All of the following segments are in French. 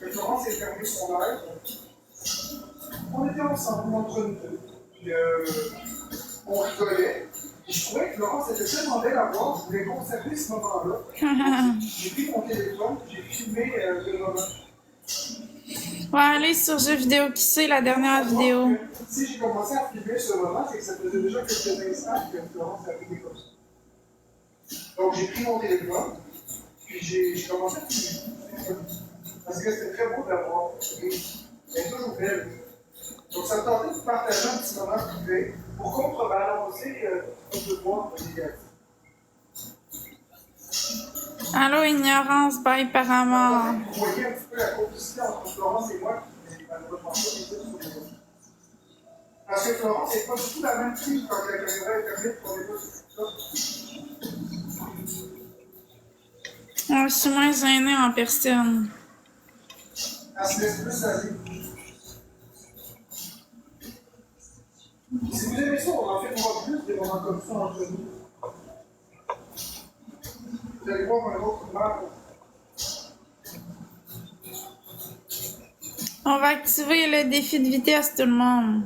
Et Florence est fermée son live. On était ensemble, entre nous deux. Puis, on rigolait. Et je trouvais que Florence était tellement belle à voir, je voulais conserver ce moment-là. J'ai pris mon téléphone, j'ai filmé le moment. Ouais, aller sur jeux vidéo, qui c'est la dernière vidéo? Si j'ai commencé à filmer ce moment, c'est que ça faisait déjà quelques instants que Florence avait des comme ça. Donc j'ai pris mon téléphone, puis j'ai commencé à filmer. Parce que c'était très beau de la voir. Elle est toujours belle. Donc ça me tentait de partager un petit moment privé pour contrebalancer un peu voir négatif. Allô, ignorance, bye par amour. Vous voyez un petit peu la complicité entre Florence et moi, qui est malheureusement pas les deux sur les autres. Parce que Florence n'est pas du tout la même fille quand la caméra est fermée pour les deux sur TikTok. Je suis moins gênée en personne. Elle se laisse plus aller. Si vous aimez ça, on en fait plus des moments comme ça entre nous. Vous allez voir un autre moment. On va activer le défi de vitesse, tout le monde.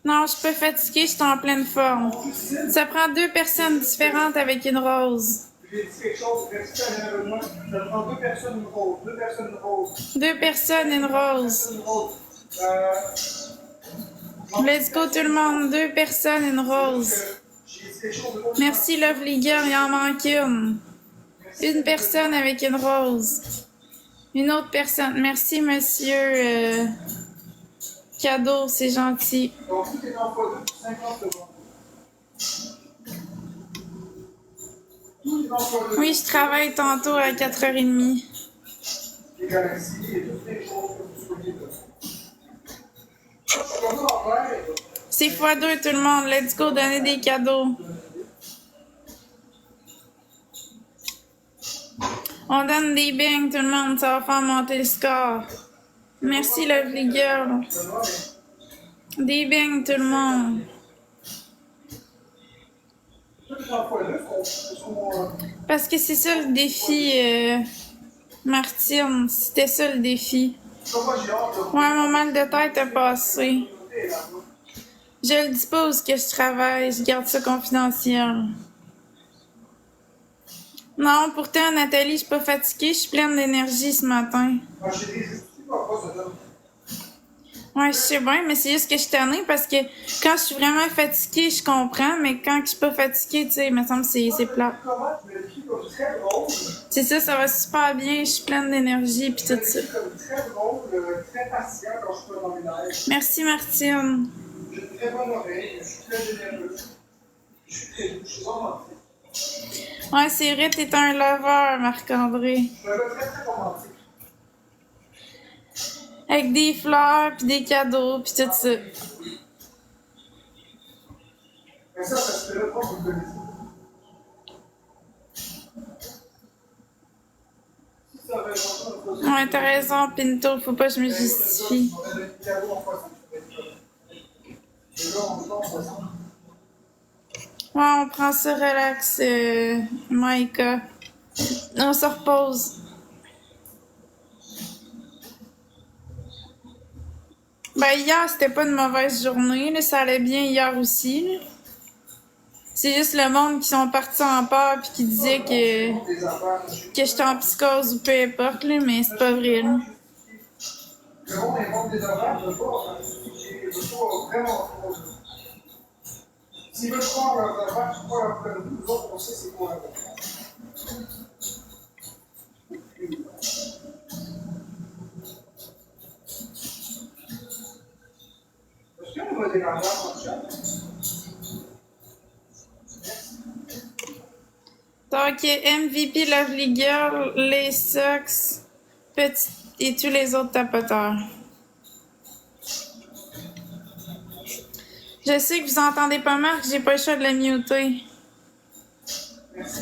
Non, je suis pas fatiguée, je suis en pleine forme. Ça prend 2 personnes différentes avec une rose. J'ai dit quelque chose, restez à l'événement. Ça prend 2 personnes, une rose. 2 personnes, une rose. 2 personnes, une rose. Une rose. Let's go tout le monde, 2 personnes, une rose. Merci Lovely Girl, il en manque une. Une personne avec une rose. Une autre personne. Merci monsieur Cadeau, c'est gentil. Donc tout est en pause, 50 secondes. Oui, je travaille tantôt à 4h30. Les galaxies et toutes les choses que vous soyez là. C'est x2 tout le monde, let's go donner des cadeaux. On donne des bangs tout le monde, ça va faire monter le score. Merci Lovely Girl. Des bangs tout le monde. Parce que c'est ça le défi, Martine. C'était ça le défi. Ouais, mon mal de tête a passé. Je le dis pas où que je travaille, je garde ça confidentiel. Non, pourtant, Nathalie, je suis pas fatiguée, je suis pleine d'énergie ce matin. Ouais, je sais bien, mais c'est juste que je suis tannée parce que quand je suis vraiment fatiguée, je comprends, mais quand je suis pas fatiguée, tu sais, il me semble que c'est plat. C'est ça, ça va super bien, je suis pleine d'énergie pis tout ça. Merci Martine. J'ai une très bonne oreille, je suis très généreuse. Je suis romantique. Ouais, c'est vrai, t'es un lover, Marc-André. Je suis un gars très très romantique. Avec des fleurs, puis des cadeaux, puis tout ça. Mais ça se fait là, pas vous le connaissez. Ouais, t'as raison, Pinto, faut pas que je me justifie. Ouais, on prend ça relax, Maïka. On se repose. Ben, hier, c'était pas une mauvaise journée, là. Ça allait bien hier aussi, là. C'est juste le monde qui sont partis en peur puis qui disaient que j'étais en psychose ou peu importe, là, mais c'est pas vrai, là. Le monde invente des affaires, je veux pas vraiment trop. S'ils veulent croire leurs affaires, tu crois leur faire nous autres, on sait c'est quoi la est-ce qu'il y a une dérangeante en chat? Donc, MVP Lovely Girl, les Sox, Petit et tous les autres tapoteurs. Je sais que vous entendez pas mal, que j'ai pas le choix de la muter. Merci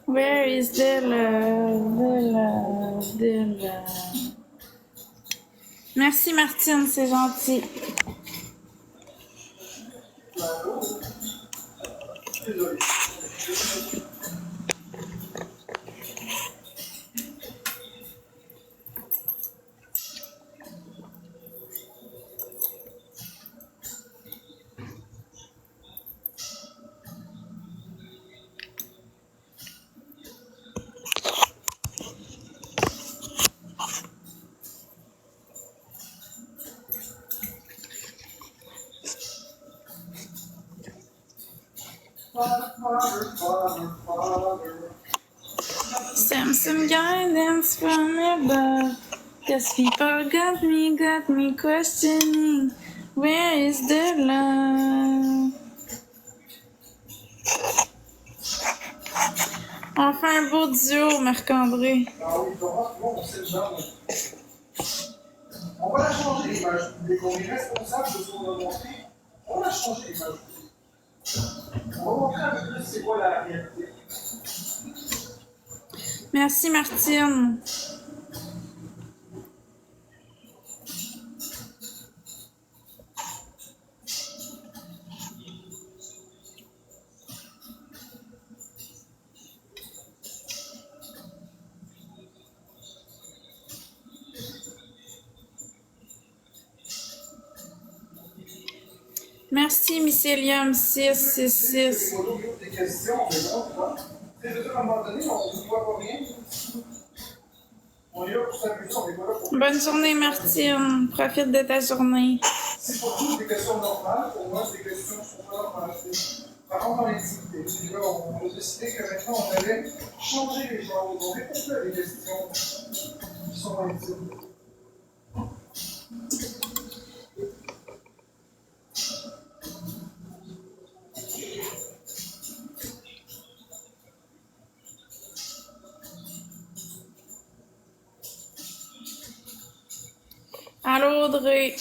Where is the love? Merci Martine, c'est gentil. Désolé. Some guidance from above. Cause people got me questioning. Where is the love? On fait un beau duo, Marc-André. Ah oui, on sait le genre. On va la changer l'image. Dès qu'on est responsable de ce qu'on va montrer, on va changer l'image. On va montrer un peu plus c'est quoi la réalité. Merci Martine. Merci Mycélium 666. Des questions, on verra. C'est de à un moment donné, on ne voit pas rien. On est là pour s'amuser, on est pas là pour. Bonne journée Martine. Profite de ta journée. C'est pour tous des questions normales. Pour moi, c'est des questions qui sont pas normales. Par contre, dans l'intimité. Et là, on a décidé que maintenant, on allait changer les genres. On répondait à des questions qui sont intimes. Allô Audrey.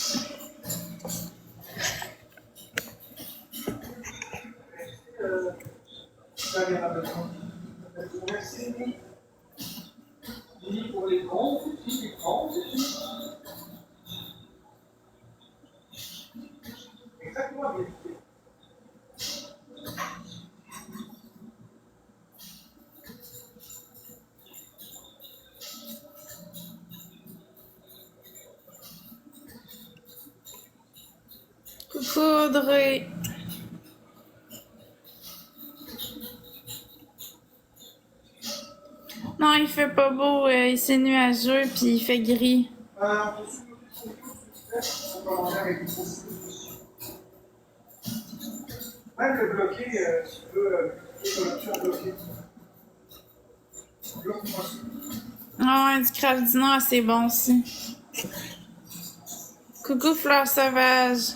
Merci, ni pour les comptes, ni les comptes. Exactement bien. Coucou Audrey. Non, il fait pas beau, c'est nuageux puis il fait gris. Même le bloqué, tu peux bloquer. Ah ouais, du crabe du Nord, c'est bon aussi. Coucou Fleur Sauvage.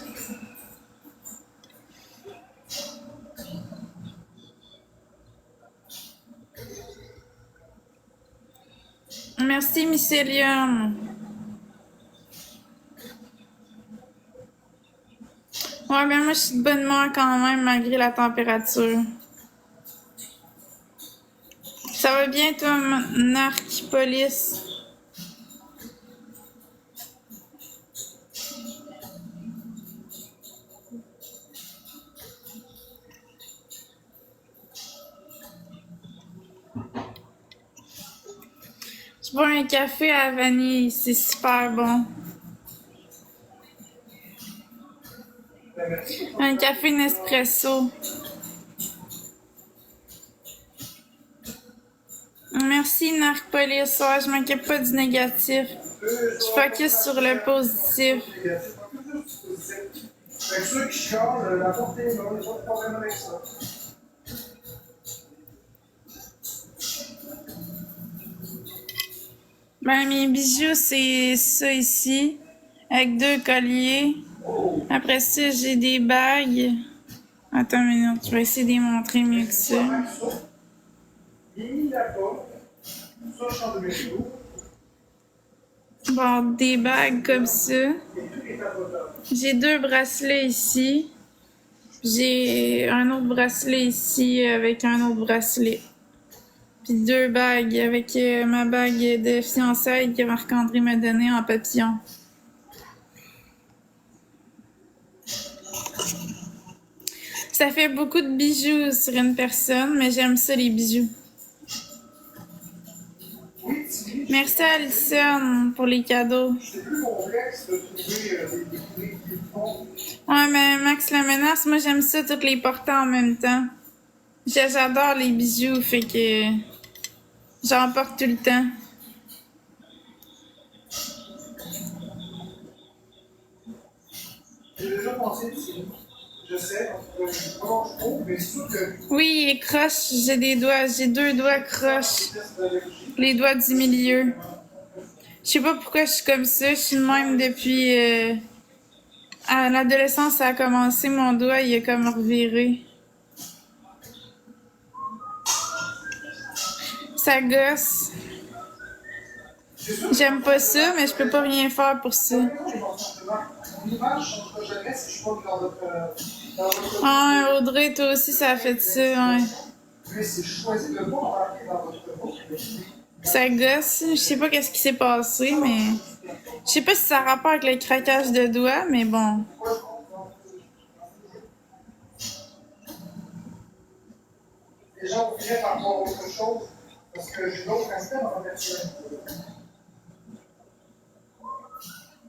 Merci Mycélium. Ouais, ben moi je suis de bonne humeur quand même malgré la température. Ça va bien toi, Narc-Police? Je bois un café à la vanille, c'est super bon. Un café Nespresso. Merci Narc-Police, ouais, je m'inquiète pas du négatif. Je focus sur le positif. Avec ceux qui chialent, la portée, il n'y a pas de problème avec ça. Ben, mes bijoux, c'est ça ici, avec 2 colliers. Après ça, j'ai des bagues. Attends une minute, je vais essayer de les montrer mieux que ça. Bon, des bagues comme ça. J'ai 2 bracelets ici. J'ai un autre bracelet ici avec un autre bracelet. Puis 2 bagues avec ma bague de fiançailles que Marc-André m'a donnée en papillon. Ça fait beaucoup de bijoux sur une personne, mais j'aime ça les bijoux. Merci à Alison pour les cadeaux. C'est plus complexe de trouver des fonds. Ouais, mais Max la menace, moi j'aime ça toutes les porter en même temps. J'adore les bijoux, fait que j'en porte tout le temps. J'ai déjà pensé dessus. Je sais, comment je trouve, mais c'est sûr que Oui, et croche, j'ai 2 doigts croches. test d'allergie. Les doigts du milieu. Je sais pas pourquoi je suis comme ça, je suis de même depuis... à l'adolescence, ça a commencé, mon doigt, il est comme reviré. Ça gosse. J'aime pas ça, mais je peux pas rien faire pour ça. Mon image changera jamais si je suis pas dans votre Ah, Audrey, toi aussi, ça a fait ça, ouais. mais c'est choisi de ne pas embarquer dans votre mot. Ça gosse. Je sais pas qu'est-ce qui s'est passé, mais... Je sais pas si ça a rapport avec le craquage de doigts, mais bon. Les gens vont finir par voir autre chose parce que j'ai d'autres aspects dans ma personnalité.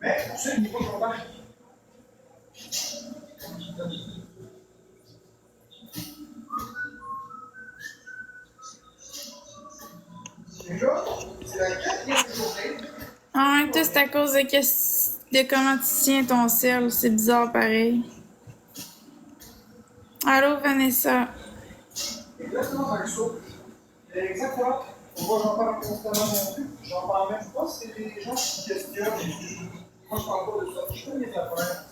Mais pour ça, il faut que j'embarque. Et là, c'est la 4e journée. Ah, ouais, toi, c'est à cause de comment tu tiens ton sel. C'est bizarre, pareil. Allô, Vanessa. Exactement avec ça. Exactement. Moi, j'en parle constamment non plus. J'en parle même pas. C'est des gens qui questionnent. Moi, je parle pas de ça. Je fais mes affaires.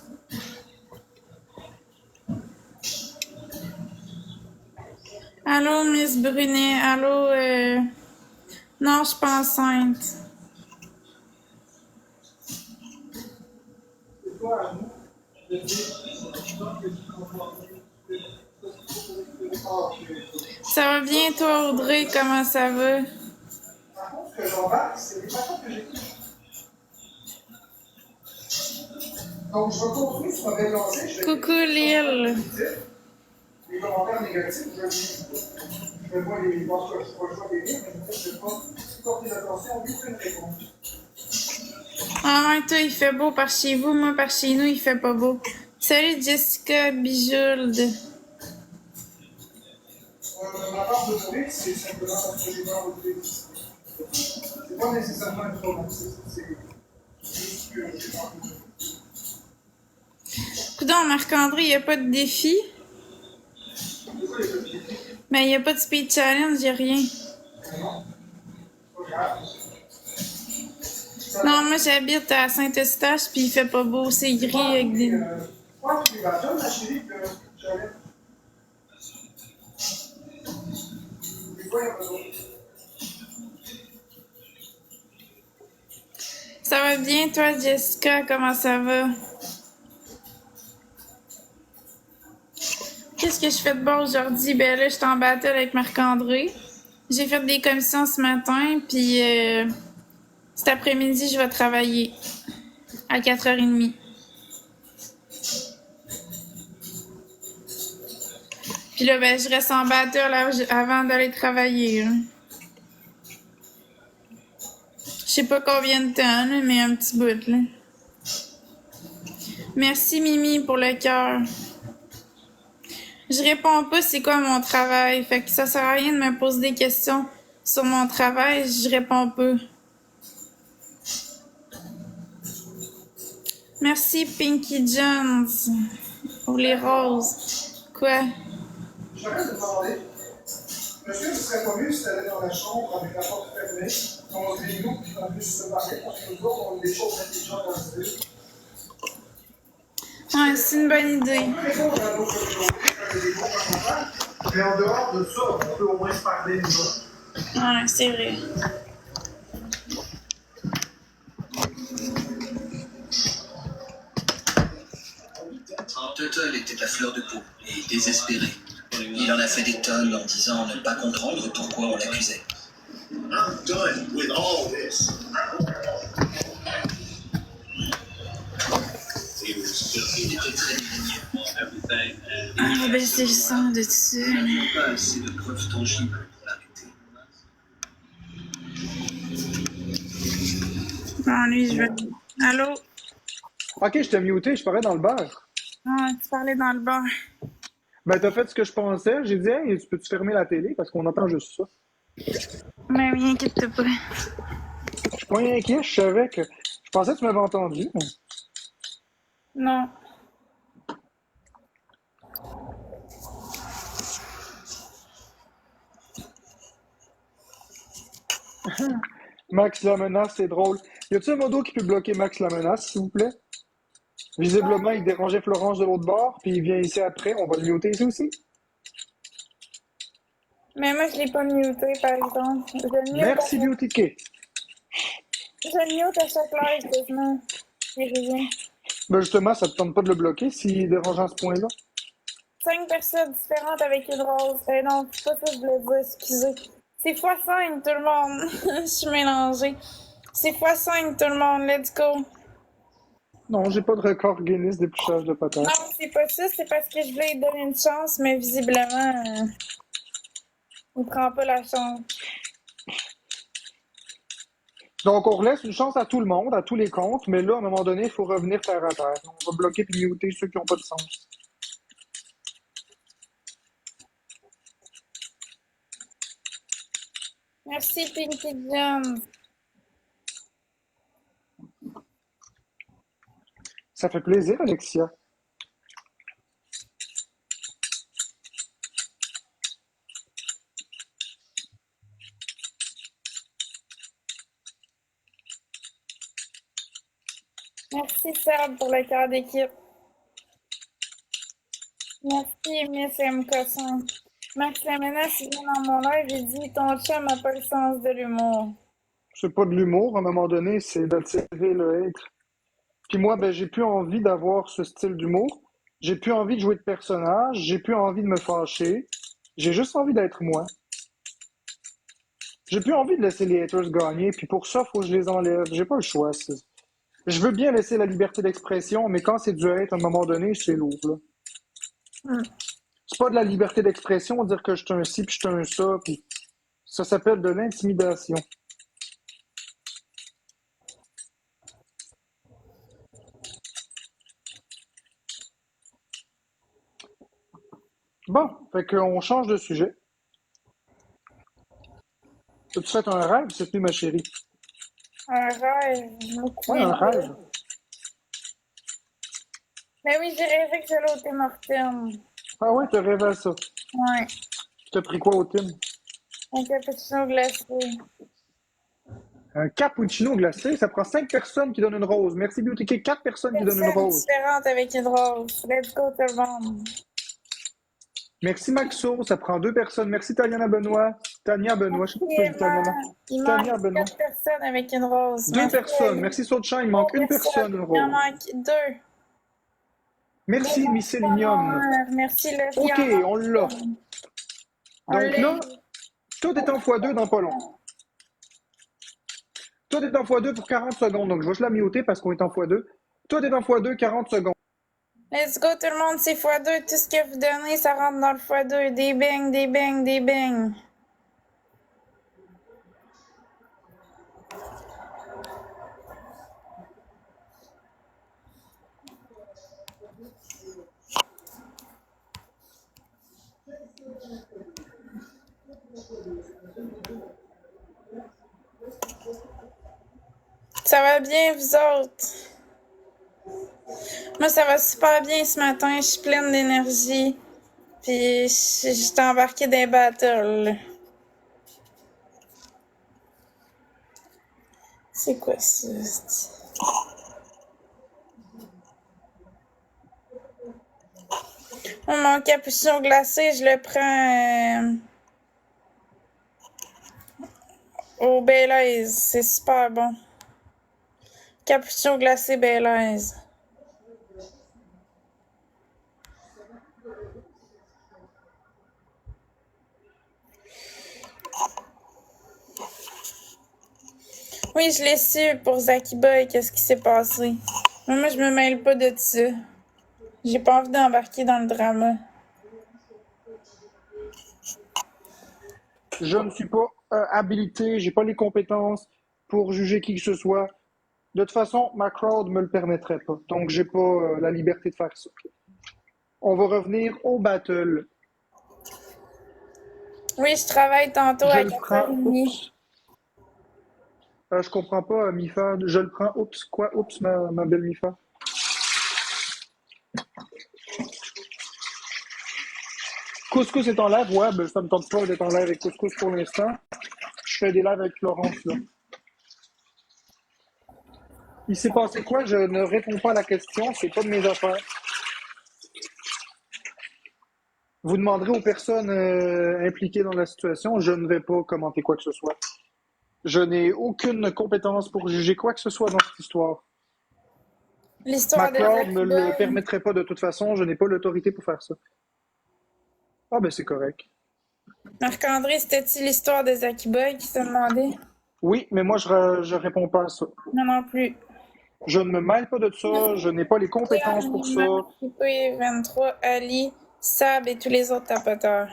Allô, Miss Brunet. Allô, Non, je suis pas enceinte. C'est toi à nous de dire Ça va bien, toi, Audrey? Comment ça va? par contre, ce que j'embarque, c'est des façons que j'écoute. Donc, je vais continuer sur ma déclencher. Coucou, Lille. Les commentaires négatifs, je vais voir les parce que je ne vais pas les lire, mais je ne vais pas porter l'attention, lui, c'est une réponse. Ah, ouais, toi, il fait beau par chez vous. Moi, par chez nous, il fait pas beau. Salut, Jessica Bijoulde. Ma part de mourir, c'est simplement parce que j'ai peur de vivre. C'est pas nécessairement un traumatisme, c'est juste que j'ai peur de mourir. Coudon, Marc-André, il n'y a pas de défi? Pourquoi il y a pas de défi? Mais il n'y a pas de speed challenge, il n'y a rien. Non, pas grave. Non, moi, j'habite à Saint-Eustache, puis il fait pas beau. C'est gris avec des... Moi, je suis la jeune, ma chérie, que j'avais. Des fois, il y a besoin. Ça va bien, toi, Jessica? Comment ça va? Qu'est-ce que je fais de bon aujourd'hui? Ben là, je suis en battle avec Marc-André. J'ai fait des commissions ce matin, puis cet après-midi, je vais travailler à 4h30. Puis là, ben, je reste en battle avant d'aller travailler. Là. Je sais pas combien de temps, là, mais un petit bout. Là. Merci, Mimi, pour le cœur. Je réponds pas c'est quoi mon travail. Fait que ça sert à rien de me poser des questions sur mon travail. Je réponds pas. Merci Pinky Jones pour les roses. Quoi? J'arrête de te demander. Est-ce que ce serait pas mieux si tu allais dans la chambre avec la porte fermée, qu'on se dénoue, puis qu'on puisse se parler, parce que nous autres, on a des choses intelligentes à se dire. Ouais, c'est une bonne idée. On peut répondre à nos communautés quand il y a des bons commentaires, mais en dehors de ça, on peut au moins se parler, nous autres. Ouais, c'est vrai. Tuttle était à fleur de peau et désespéré. Il en a fait des tonnes en disant ne pas comprendre pourquoi on l'accusait. I'm done with all this. Il était très dédaigneux. On va baisser le son de dessus. Il n'y avait pas assez de preuves tangibles pour l'arrêter. Bon, lui, je veux... Allô? Ok, je t'ai muté, je parlais dans le bar. Ah, tu parlais dans le bar. Ben, t'as fait ce que je pensais. J'ai dit, hey, tu peux-tu fermer la télé parce qu'on entend juste ça. Mais oui, inquiète-toi pas. Je suis pas inquiet, je savais que. Je pensais que tu m'avais entendu. Non. Max la menace, c'est drôle. Y a-t-il un modo qui peut bloquer Max la menace, s'il vous plaît? Visiblement, il dérangeait Florence de l'autre bord, puis il vient ici après. On va le muter ici aussi. Mais moi, je l'ai pas muté, par exemple. Je le mute Merci, Beauty K. à chaque live, quasiment. C'est rien. Ben justement, ça te tente pas de le bloquer s'il est dérangeant à ce point-là. 5 personnes différentes avec une rose. Non, c'est pas ça que je voulais dire, excusez. C'est x5, tout le monde. Je suis mélangée. C'est x5, tout le monde. Let's go. Non, j'ai pas de record Guinness d'épluchage de patates. Non, c'est pas ça. C'est parce que je voulais lui donner une chance, mais visiblement, il prend pas la chance. Donc, on laisse une chance à tout le monde, à tous les comptes, mais là, à un moment donné, il faut revenir terre à terre. On va bloquer puis muter ceux qui n'ont pas de sens. Merci, Pinky John. Ça fait plaisir, Alexia. Merci, Seb, pour le cœur d'équipe. Merci, Miss MK5. Max Lamena, il vient dans mon live et dit ton chum n'a pas le sens de l'humour. C'est pas de l'humour, à un moment donné, c'est d'attirer le hate. Puis moi, ben, j'ai plus envie d'avoir ce style d'humour. J'ai plus envie de jouer de personnage. J'ai plus envie de me fâcher. J'ai juste envie d'être moi. J'ai plus envie de laisser les haters gagner. Puis pour ça, faut que je les enlève. J'ai pas le choix. Je veux bien laisser la liberté d'expression, mais quand c'est du hate, à un moment donné, c'est lourd, là. C'est pas de la liberté d'expression, dire que je suis un ci, puis je suis un ça, puis ça s'appelle de l'intimidation. Bon, fait qu'on change de sujet. As-tu fait un rêve cette nuit, ma chérie? Un rêve. Ouais, un rêve. Mais oui, j'ai rêvé que j'allais au Tim Hortons. Ah ouais, t'as rêvé à ça. Ouais. T'as pris quoi au Tim? Un cappuccino glacé. Un cappuccino glacé, ça prend 5 personnes qui donnent une rose. Merci Beauty Cake, 4 personnes qui donnent une Personne rose. différente avec une rose. Let's go, tout le monde. Merci Maxo, ça prend 2 personnes. Merci Tania Benoît. Tania Benoît, je sais pas pourquoi je dis Tania. Il Tania manque Benoît. 4 personnes avec une rose. 2 personnes. Merci Soulchan, il manque une personne, une Il en rose. manque 2. Merci Mycélium. Merci, le Ok, on l'a. On Donc l'a. là, tout est en x2 dans pas long. Tout est en x2 pour 40 secondes. Donc je vais juste la muter parce qu'on est en x2. Tout est en x2, 40 secondes. Let's go, tout le monde, c'est x2. Tout ce que vous donnez, ça rentre dans le x2. Des bangs, des bangs, des bangs. Ça va bien, vous autres? Moi, ça va super bien ce matin. Je suis pleine d'énergie. Puis, j'étais embarquée dans les battles. C'est quoi ça? Oh, mon capuchon glacé, je le prends au Belize. C'est super bon. Capuchon glacé Belize. Oui, je l'ai su pour Zaki Boy, qu'est-ce qui s'est passé. Mais moi, je me mêle pas de ça. J'ai pas envie d'embarquer dans le drama. Je ne suis pas habilité, j'ai pas les compétences pour juger qui que ce soit. De toute façon, ma crowd me le permettrait pas. Donc, j'ai pas la liberté de faire ça. On va revenir au battle. Oui, je travaille tantôt Je à le prends. 4h30. Oups. Je comprends pas, Mifa. Je le prends. Oups. Quoi? Oups, ma belle Mifa. Couscous est en live? Ouais, ben ça me tente pas d'être en live avec Couscous pour l'instant. Je fais des lives avec Florence, là. Il s'est passé quoi? Je ne réponds pas à la question. C'est pas de mes affaires. Vous demanderez aux personnes impliquées dans la situation. Je ne vais pas commenter quoi que ce soit. Je n'ai aucune compétence pour juger quoi que ce soit dans cette histoire. Ma L'histoire de crowd ne Zaki le Boy. permettrait pas de toute façon. Je n'ai pas l'autorité pour faire ça. Ah ben c'est correct. Marc-André, c'était-tu l'histoire de Zaki Boy qui t'a demandé? Oui, mais moi je réponds pas à ça. Non, non plus. Je ne me mêle pas de ça. Je n'ai pas les compétences pour ça. Marc, 23, Ali, Sab et tous les autres tapoteurs.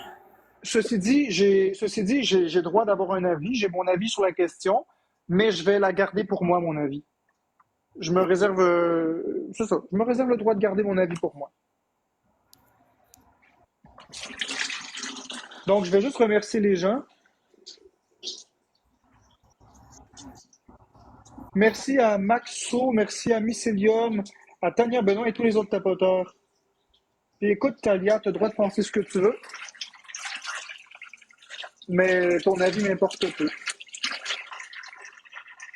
Ceci dit, j'ai droit d'avoir un avis. J'ai mon avis sur la question, mais je vais la garder pour moi, mon avis. Je me réserve, c'est ça. Je me réserve le droit de garder mon avis pour moi. Donc, je vais juste remercier les gens. Merci à Maxo, merci à Mycelium, à Tania Benoît et tous les autres tapoteurs. Et écoute, Talia, tu as le droit de penser ce que tu veux, mais ton avis m'importe peu.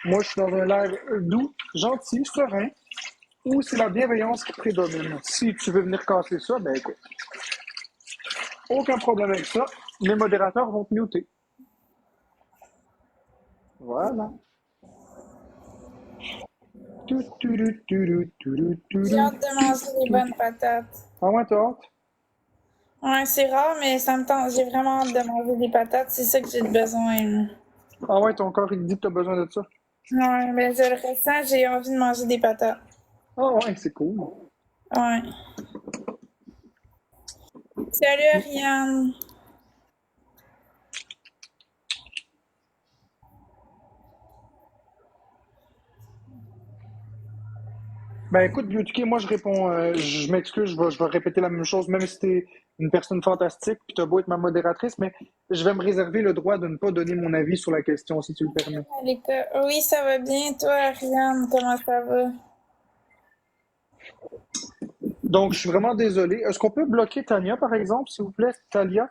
Moi, je suis dans un live doux, gentil, serein, où c'est la bienveillance qui prédomine. Si tu veux venir casser ça, ben écoute. Aucun problème avec ça. Les modérateurs vont te muter. Voilà. J'ai hâte de manger des bonnes patates. Ah ouais, t'as hâte? Ouais, c'est rare, mais ça me tente. J'ai vraiment hâte de manger des patates. C'est ça que j'ai besoin. Là. Ah ouais, ton corps, il te dit que t'as besoin de ça. Ouais, mais je le ressens, j'ai envie de manger des patates. Ah ouais, c'est cool. Ouais. Salut Ariane. Ben écoute, Beauty, moi je réponds, je m'excuse, je vais répéter la même chose, même si t'es une personne fantastique, puis t'as beau être ma modératrice, mais je vais me réserver le droit de ne pas donner mon avis sur la question, si tu le permets. Malika. Oui, ça va bien. Toi, Ariane, comment ça va? Donc, je suis vraiment désolé. Est-ce qu'on peut bloquer Tania, par exemple, s'il vous plaît, Talia?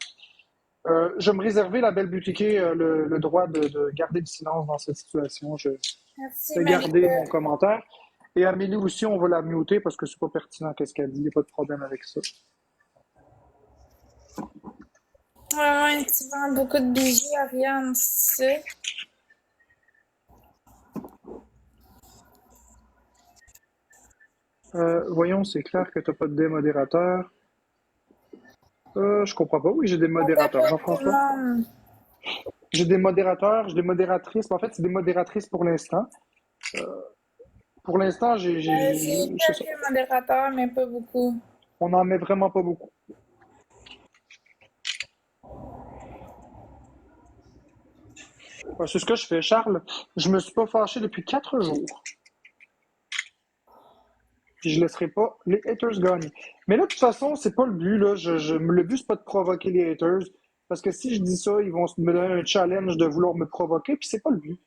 Je vais me réserver, la belle Beauty, le droit de garder le silence dans cette situation. Je Merci, vais garder Malika. mon commentaire. Et Amélie aussi, on va la muter parce que c'est pas pertinent qu'est-ce qu'elle dit. Il n'y a pas de problème avec ça. Ouais, tu vends beaucoup de bijoux, Ariane, c'est ça? Voyons, c'est clair que tu n'as pas de démodérateur. Je comprends pas. Oui, j'ai des On modérateurs. t'appelle tout le Jean-François? monde. J'ai des modérateurs, j'ai des modératrices. En fait, c'est des modératrices pour l'instant. Pour l'instant, J'ai c'est ça. quelques modérateurs, mais pas beaucoup. On n'en met vraiment pas beaucoup. C'est ce que je fais, Charles. Je me suis pas fâché depuis 4 jours. Puis je laisserai pas les haters gagner. Mais là, de toute façon, c'est pas le but. Là. Le but, c'est pas de provoquer les haters. Parce que si je dis ça, ils vont me donner un challenge de vouloir me provoquer, puis c'est pas le but.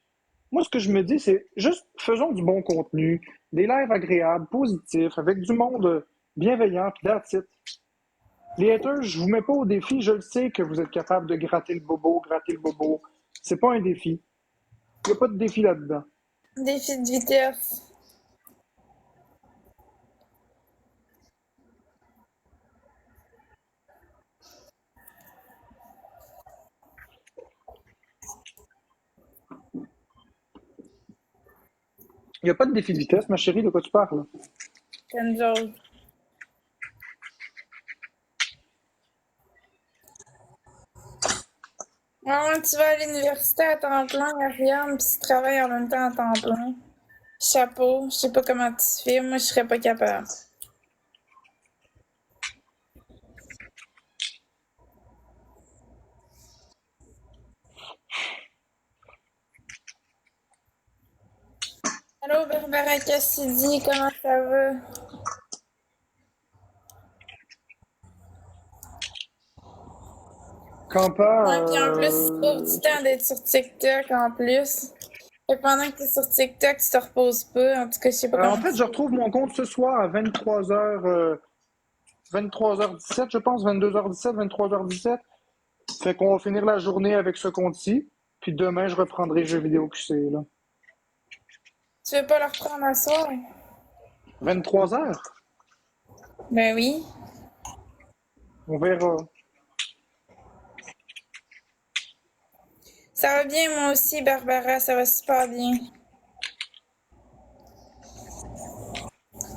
Moi, ce que je me dis, c'est juste faisons du bon contenu, des lives agréables, positifs, avec du monde bienveillant, puis that's it. Les haters, je vous mets pas au défi, je le sais que vous êtes capable de gratter le bobo, gratter le bobo. C'est pas un défi. Il n'y a pas de défi là-dedans. Défi de vitesse. Il n'y a pas de défi de vitesse, ma chérie, de quoi tu parles? Comme nous autres. Ouais, tu vas à l'université à temps plein, Ariane, puis tu travailles en même temps à temps plein. Chapeau, je sais pas comment tu fais, moi je serais pas capable. Allô, Barbara Cassidy, comment ça va? Quand pas, Ouais, puis en plus, tu trouves du temps d'être sur TikTok en plus. Fait que pendant que t'es sur TikTok, tu te reposes pas. En tout cas, je sais pas en comment fait, tu je fais. retrouve mon compte ce soir à 23h17, je pense, 22h17, 23h17. Fait qu'on va finir la journée avec ce compte-ci. Puis demain, je reprendrai jeux vidéo QC, là. Tu veux pas le reprendre à soir? 23h? Ben oui. On verra. Ça va bien, moi aussi, Barbara, ça va super bien.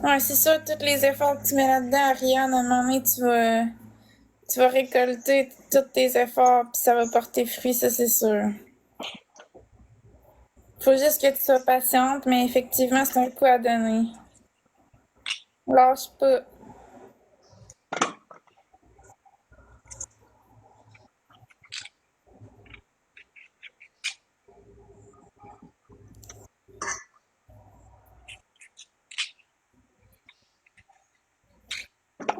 Ouais, c'est sûr, tous les efforts que tu mets là-dedans, Ariane, à un moment donné, tu vas récolter tous tes efforts, puis ça va porter fruit, ça, c'est sûr. Faut juste que tu sois patiente, mais effectivement, c'est un coup à donner. Lâche pas.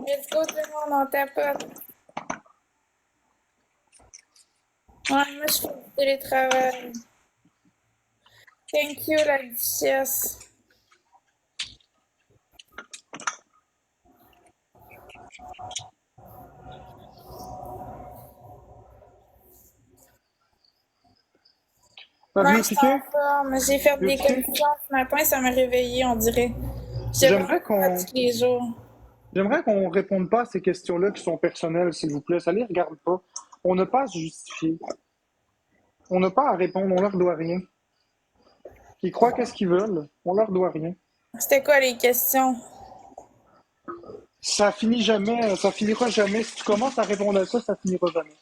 Let's go, tout le monde, on tapote. Ouais, moi, je fais du télétravail. Thank you, la duchesse. T'as Ouais, bien je suis en cliqué? forme. J'ai fait Bien des cliqué? commissions ce matin, ça m'a réveillée, on dirait. Je devrais J'aimerais faire qu'on tous les jours. j'aimerais qu'on réponde pas à ces questions-là qui sont personnelles, s'il vous plaît. Ça les regarde pas. On n'a pas à se justifier. On n'a pas à répondre, on leur doit rien. Ils croient qu'est-ce qu'ils veulent, on leur doit rien. C'était quoi les questions? Ça finit jamais, ça finira jamais. Si tu commences à répondre à ça, ça finira jamais.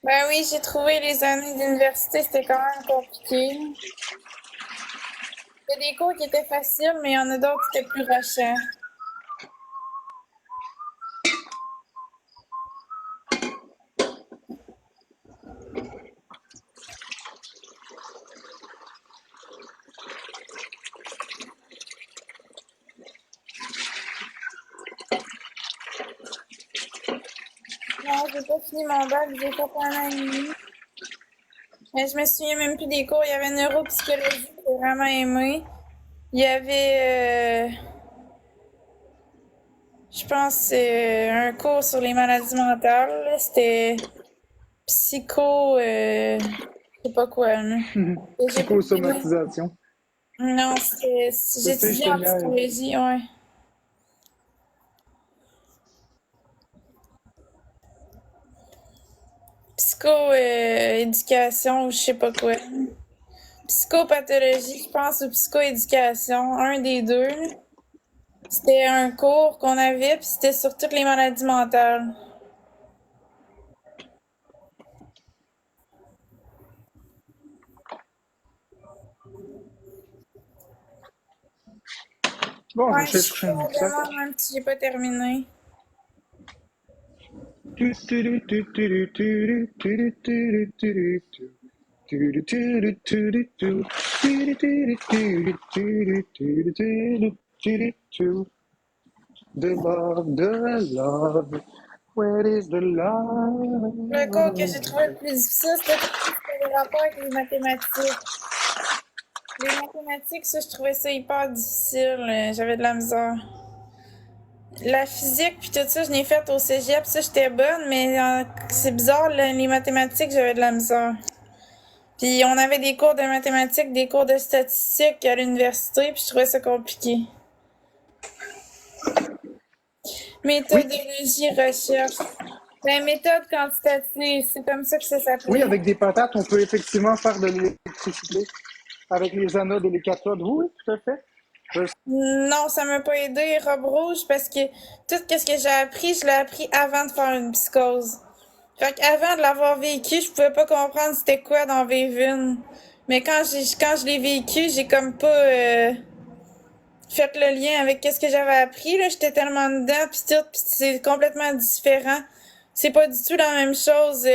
Ben oui, j'ai trouvé les années d'université, c'était quand même compliqué. Il y a des cours qui étaient faciles, mais il y en a d'autres qui étaient plus rushants. Non, j'ai pas fini mon bac, j'ai fait un an et demi. Mais je me souviens même plus des cours. Il y avait neuropsychologie que j'ai vraiment aimé. Il y avait, je pense, un cours sur les maladies mentales. Là. C'était psycho, je sais pas quoi. Là. Et j'ai pas aimé. Psychosomatisation. Non, Je sais, je j'étudiais te en niaise. psychologie, ouais. Psycho, éducation ou je sais pas quoi. Psychopathologie, je pense, ou psychoéducation, un des deux. C'était un cours qu'on avait, puis c'était sur toutes les maladies mentales. Bon, je vais Ouais, je chercher un suis autre sac. demande même si j'ai pas terminé. The love, the love. Where is the Le cours que j'ai love? trouvé le plus difficile, c'était tout ce qui avait rapport avec les mathématiques. Les mathématiques, ça, je trouvais ça hyper difficile. J'avais de la misère. La physique, puis tout ça, je l'ai fait au cégep. Ça, j'étais bonne, mais c'est bizarre, les mathématiques, j'avais de la misère. Puis on avait des cours de mathématiques, des cours de statistiques à l'université, puis je trouvais ça compliqué. Méthodologie, recherche. Ben, méthode quantitative, c'est comme ça que ça Oui, s'appelait. avec des patates, on peut effectivement faire de l'électricité avec les anodes et les cathodes. Oui, oui, tout à fait. Je Non, ça m'a pas aidé, robe rouge, parce que tout ce que j'ai appris, je l'ai appris avant de faire une psychose. Fait qu'avant de l'avoir vécu, je pouvais pas comprendre c'était quoi d'en vivre une. Mais quand je l'ai vécu, j'ai comme pas fait le lien avec qu'est-ce que j'avais appris, là. J'étais tellement dedans, pis tout, pis c'est complètement différent. C'est pas du tout la même chose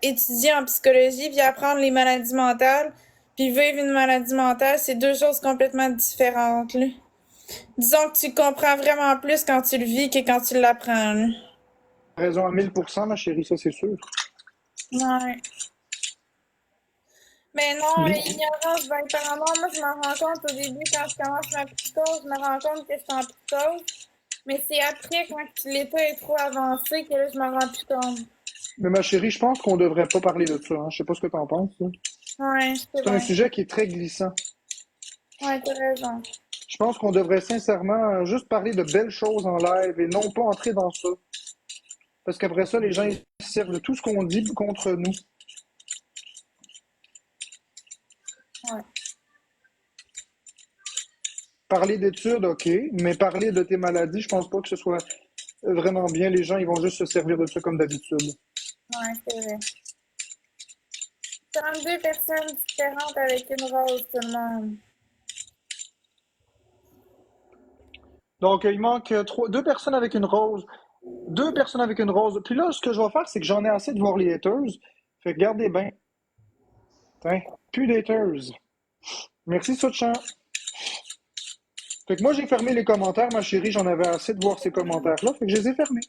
étudier en psychologie puis apprendre les maladies mentales puis vivre une maladie mentale, c'est deux choses complètement différentes, là. Disons que tu comprends vraiment plus quand tu le vis que quand tu l'apprends, là. raison à 1000%, ma chérie, ça c'est sûr. Ouais. Mais non, Bi- l'ignorance va être en moi, je m'en rends compte au début quand je commence ma psychose, je me rends compte que je suis en psychose. Mais c'est après, quand l'état est trop avancé, que là, je me rends plus compte. Mais ma chérie, je pense qu'on devrait pas parler de ça. Hein. Je sais pas ce que t'en penses. Là. Ouais, je sais C'est un bien. sujet qui est très glissant. Ouais, t'as raison. Je pense qu'on devrait sincèrement juste parler de belles choses en live et non pas entrer dans ça. Parce qu'après ça, les gens ils se servent de tout ce qu'on dit contre nous. Ouais. Parler d'études, ok, mais parler de tes maladies, je pense pas que ce soit vraiment bien. Les gens, ils vont juste se servir de ça comme d'habitude. Ouais, c'est vrai. 32 personnes différentes avec une rose, tout le monde. Donc, il manque deux personnes avec une rose. Deux personnes avec une rose. Puis là, ce que je vais faire, c'est que j'en ai assez de voir les haters. Fait que regardez bien. Tiens, plus d'haters. Merci, Sochan. Fait que moi, j'ai fermé les commentaires, ma chérie. J'en avais assez de voir ces commentaires-là. Fait que je les ai fermés.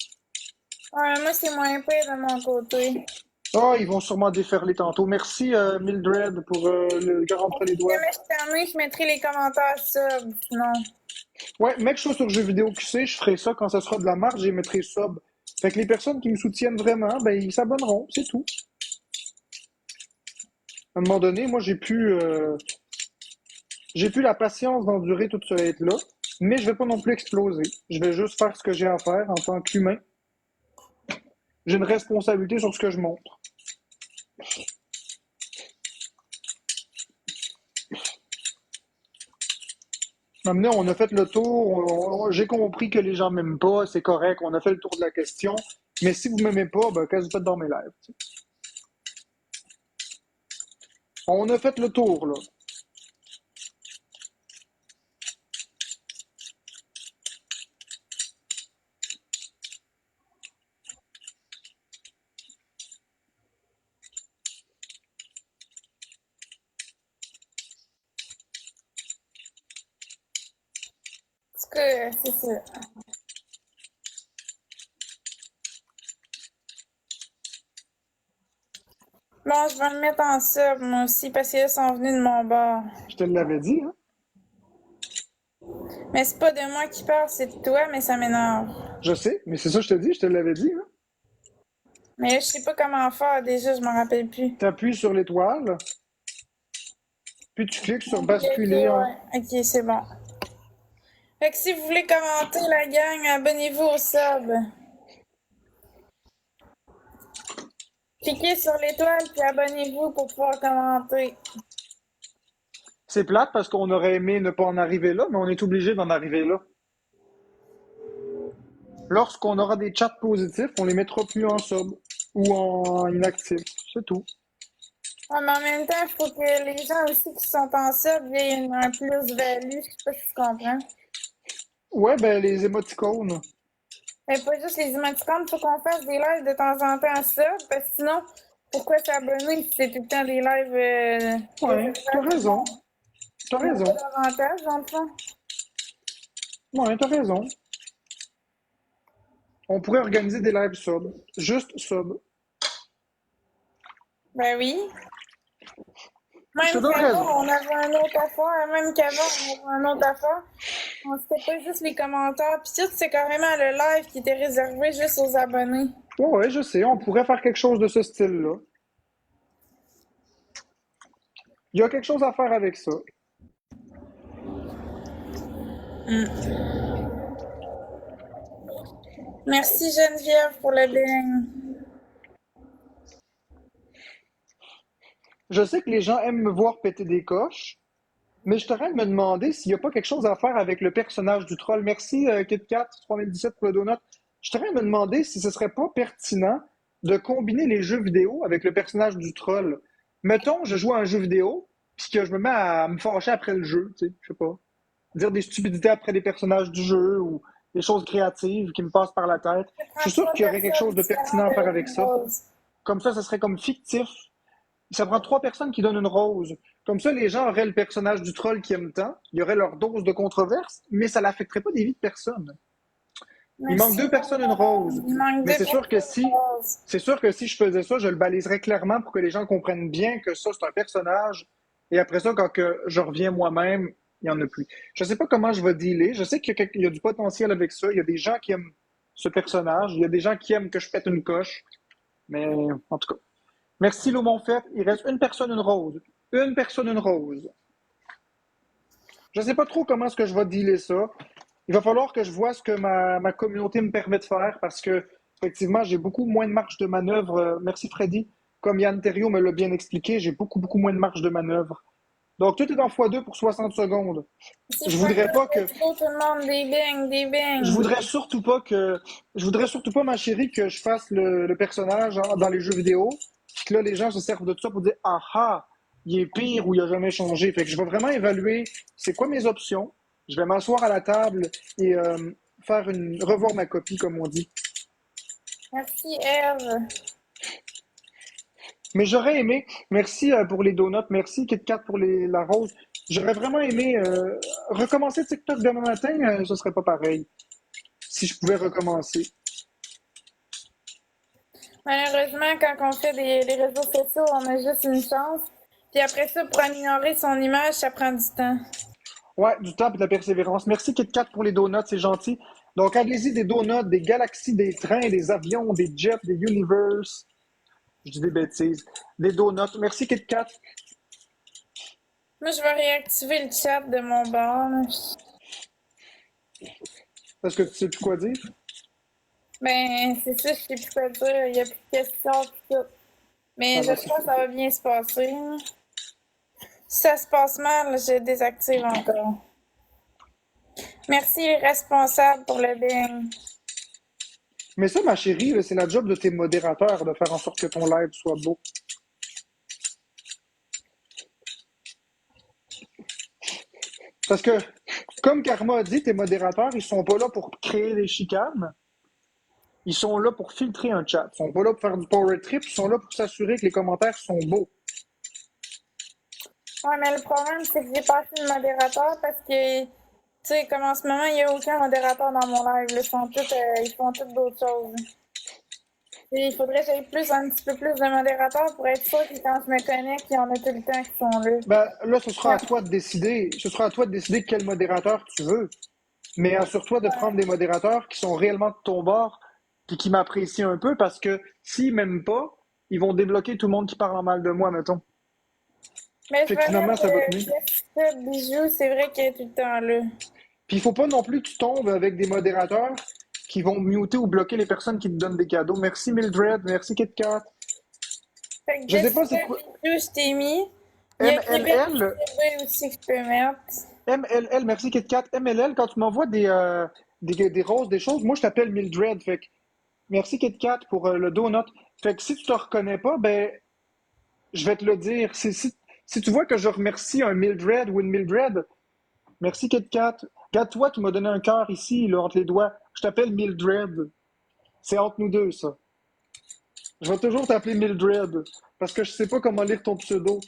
Ouais, moi, c'est moins pire de mon côté. Ah, ils vont sûrement déferler tantôt. Merci, Mildred, pour le gars entre les Si doigts. jamais je termine, je mettrai les commentaires sub, sinon. Ouais, mec, je suis sur Jeux vidéo QC, je ferai ça quand ça sera de la marge, j'y mettrai sub. Fait que les personnes qui me soutiennent vraiment, ben, ils s'abonneront, c'est tout. À un moment donné, moi, j'ai plus la patience d'endurer toute ce hate-là, mais je vais pas non plus exploser. Je vais juste faire ce que j'ai à faire en tant qu'humain. J'ai une responsabilité sur ce que je montre. Maintenant, on a fait le tour, j'ai compris que les gens m'aiment pas, c'est correct, on a fait le tour de la question. Mais si vous m'aimez pas, ben, qu'est-ce que vous faites dans mes lives? T'sais? On a fait le tour, là. En tout cas, c'est ça. Bon, je vais me mettre en sub, moi aussi, parce qu'ils sont venus de mon bord. Je te l'avais dit, hein? Mais c'est pas de moi qui parle, c'est de toi, mais ça m'énerve. Je sais, mais c'est ça que je te dis, je te l'avais dit, hein? Mais là, je sais pas comment faire, déjà, je m'en rappelle plus. T'appuies sur l'étoile, puis tu cliques sur Ok, basculer en... ouais. Ok, c'est bon. Fait que si vous voulez commenter, la gang, abonnez-vous au sub. Cliquez sur l'étoile, puis abonnez-vous pour pouvoir commenter. C'est plate parce qu'on aurait aimé ne pas en arriver là, mais on est obligé d'en arriver là. Lorsqu'on aura des chats positifs, on les mettra plus en sub ou en inactif. C'est tout. Ouais, mais en même temps, il faut que les gens aussi qui sont en sub aient un plus-value. Je sais pas si tu comprends. Ouais, ben les émoticônes. Mais pas juste les émoticônes, faut qu'on fasse des lives de temps en temps en sub, parce que sinon, pourquoi s'abonner si c'est tout le temps des lives Ouais, t'as raison. T'as pas raison. davantage, dans le fond. Ouais, t'as raison. On pourrait organiser des lives sub. Juste sub. Ben oui. Je te Même donne raison. qu'avant, on avait un autre affaire. Même qu'avant, on avait un autre affaire. C'était pas juste les commentaires. Puis tout, c'est carrément le live qui était réservé juste aux abonnés. Ouais, ouais, je sais. On pourrait faire quelque chose de ce style-là. Il y a quelque chose à faire avec ça. Merci Geneviève pour le beigne. Je sais que les gens aiment me voir péter des coches, Mais je t'aurais de me demander s'il n'y a pas quelque chose à faire avec le personnage du troll. Merci, KitKat 3017 pour le donut. Je t'aurais de me demander si ce serait pas pertinent de combiner les jeux vidéo avec le personnage du troll. Mettons, je joue à un jeu vidéo, puis que je me mets à me fâcher après le jeu, tu sais, je sais pas. Dire des stupidités après les personnages du jeu ou des choses créatives qui me passent par la tête. Je Je suis prends sûr trois qu'il y aurait quelque personnes chose de pertinent à différentes faire avec avec une ça. rose. Comme ça serait comme fictif. Ça prend trois personnes qui donnent une rose. Comme ça, les gens auraient le personnage du troll qui aime tant, il y aurait leur dose de controverse, mais ça n'affecterait pas des vies de personne. Il manque Merci. deux personnes, une rose. Il manque Mais deux personnes roses. c'est sûr que si je faisais ça, je le baliserais clairement pour que les gens comprennent bien que ça, c'est un personnage. Et après ça, quand que je reviens moi-même, il n'y en a plus. Je ne sais pas comment je vais dealer. Je sais qu'il y a du potentiel avec ça. Il y a des gens qui aiment ce personnage. Il y a des gens qui aiment que je pète une coche. Mais en tout cas. Merci, Lou Monfette. Il reste une personne, une rose. Une personne, une rose. Je ne sais pas trop comment est-ce que je vais dealer ça. Il va falloir que je vois ce que ma communauté me permet de faire parce que, effectivement, j'ai beaucoup moins de marge de manœuvre. Merci, Freddy. Comme Yann Terriot me l'a bien expliqué, j'ai beaucoup, beaucoup moins de marge de manœuvre. Donc, tout est en x2 pour 60 secondes. Si Je je prends voudrais pas que, let's go, tout le monde, des bangs, des je bangs. voudrais surtout pas que, je voudrais surtout pas, ma chérie, que je fasse le personnage dans les jeux vidéo, puis que là, les gens se servent de ça pour dire, ah ah, il est pire ou il a jamais changé. Fait que je vais vraiment évaluer c'est quoi mes options. Je vais m'asseoir à la table et revoir ma copie, comme on dit. Merci, Eve. Mais j'aurais aimé, merci pour les donuts, merci KitKat pour la rose. J'aurais vraiment aimé recommencer TikTok demain matin, ce serait pas pareil. Si je pouvais recommencer. Malheureusement, quand on fait les réseaux sociaux, on a juste une chance. Puis après ça, pour améliorer son image, ça prend du temps. Ouais, du temps et de la persévérance. Merci KitKat pour les donuts, c'est gentil. Donc allez-y, des donuts, des galaxies, des trains, des avions, des jets, des universes. Je dis des bêtises. Des donuts. Merci KitKat. Moi, je vais réactiver le chat de mon bord. Est-ce que tu sais plus quoi dire? Ben, c'est ça, je sais plus quoi dire. Il n'y a plus de questions, tout. Mais Ah, bah, j'espère que ça va bien se passer. Si ça se passe mal, je désactive encore. Merci les responsables pour le bing. Mais ça, ma chérie, là, c'est la job de tes modérateurs de faire en sorte que ton live soit beau. Parce que, comme Karma a dit, tes modérateurs, ils sont pas là pour créer des chicanes. Ils sont là pour filtrer un chat. Ils sont pas là pour faire du power trip. Ils sont là pour s'assurer que les commentaires sont beaux. Ouais, mais le problème, c'est que j'ai pas assez de modérateurs parce que, tu sais, comme en ce moment, il n'y a aucun modérateur dans mon live. Là. Ils font toutes d'autres choses. Et il faudrait que j'aie un petit peu plus de modérateurs pour être sûr que quand je me connecte, il y en a tout le temps qui sont là. Ben, là, ce sera à toi de décider. Ce sera à toi de décider quel modérateur tu veux. Mais assure-toi de prendre des modérateurs qui sont réellement de ton bord et qui m'apprécient un peu parce que s'ils m'aiment pas, ils vont débloquer tout le monde qui parle en mal de moi, mettons. Mais je Fait que vais finalement, mettre ça va tenir. Jessica Bijou, c'est vrai qu'elle est tout le temps là. Puis il faut pas non plus que tu tombes avec des modérateurs qui vont muter ou bloquer les personnes qui te donnent des cadeaux. Merci Mildred, merci KitKat. Fait que Je sais pas c'est Jessica quoi. Bijou, je t'ai mis. Il y a Québec MLL, aussi que je peux mettre. MLL, merci KitKat. MLL, quand tu m'envoies des roses, des choses, moi je t'appelle Mildred. Fait que merci KitKat pour le donut. Fait que si tu te reconnais pas, ben je vais te le dire. Si tu vois que je remercie un Mildred ou une Mildred, merci KitKat. Regarde, toi, tu m'as donné un cœur ici, là, entre les doigts. Je t'appelle Mildred. C'est entre nous deux, ça. Je vais toujours t'appeler Mildred, parce que je sais pas comment lire ton pseudo.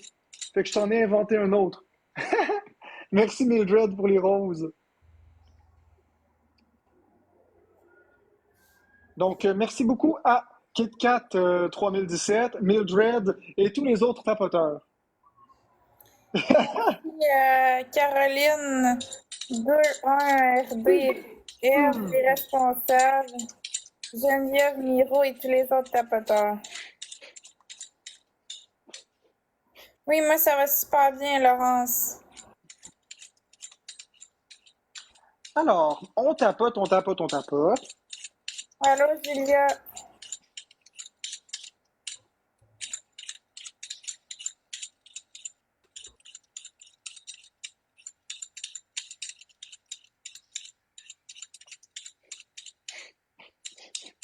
Fait que je t'en ai inventé un autre. Merci Mildred pour les roses. Donc, merci beaucoup à KitKat 3017, Mildred et tous les autres tapoteurs. Caroline 21RD, Eve, les responsables, Geneviève Miro et tous les autres tapoteurs. Oui, moi, ça va super bien, Laurence. Alors, on tapote, on tapote, on tapote. Allô, Julia.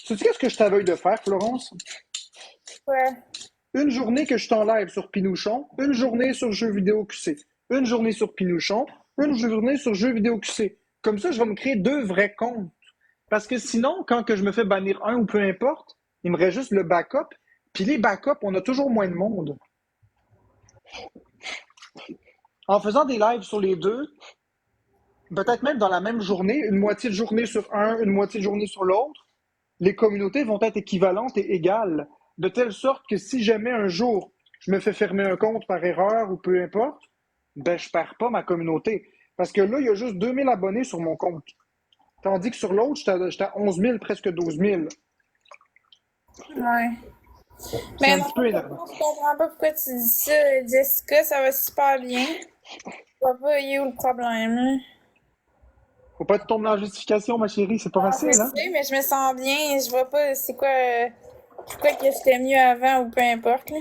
Sais-tu qu'est-ce que je t'avais de faire, Florence? Ouais. Une journée que je suis en live sur Pinouchon, une journée sur Jeux vidéo QC, une journée sur Pinouchon, une journée sur Jeux vidéo QC. Comme ça, je vais me créer 2 vrais comptes. Parce que sinon, quand que je me fais bannir un ou peu importe, il me reste juste le backup. Puis les backups, on a toujours moins de monde. En faisant des lives sur les deux, peut-être même dans la même journée, une moitié de journée sur un, une moitié de journée sur l'autre, les communautés vont être équivalentes et égales. De telle sorte que si jamais un jour je me fais fermer un compte par erreur ou peu importe, ben je perds pas ma communauté. Parce que là, il y a juste 2000 abonnés sur mon compte. Tandis que sur l'autre, j'étais à 11 000, presque 12 000. Ouais. C'est Mais un non, petit peu je énervant. comprends pas pourquoi tu dis ça, Jessica, ça va super bien. Je vois pas, il est où le problème, là? Faut pas te tomber dans la justification, ma chérie, c'est pas Ah, je facile, hein? sais, mais je me sens bien, je vois pas c'est quoi, pourquoi que j'étais mieux avant ou peu importe, là.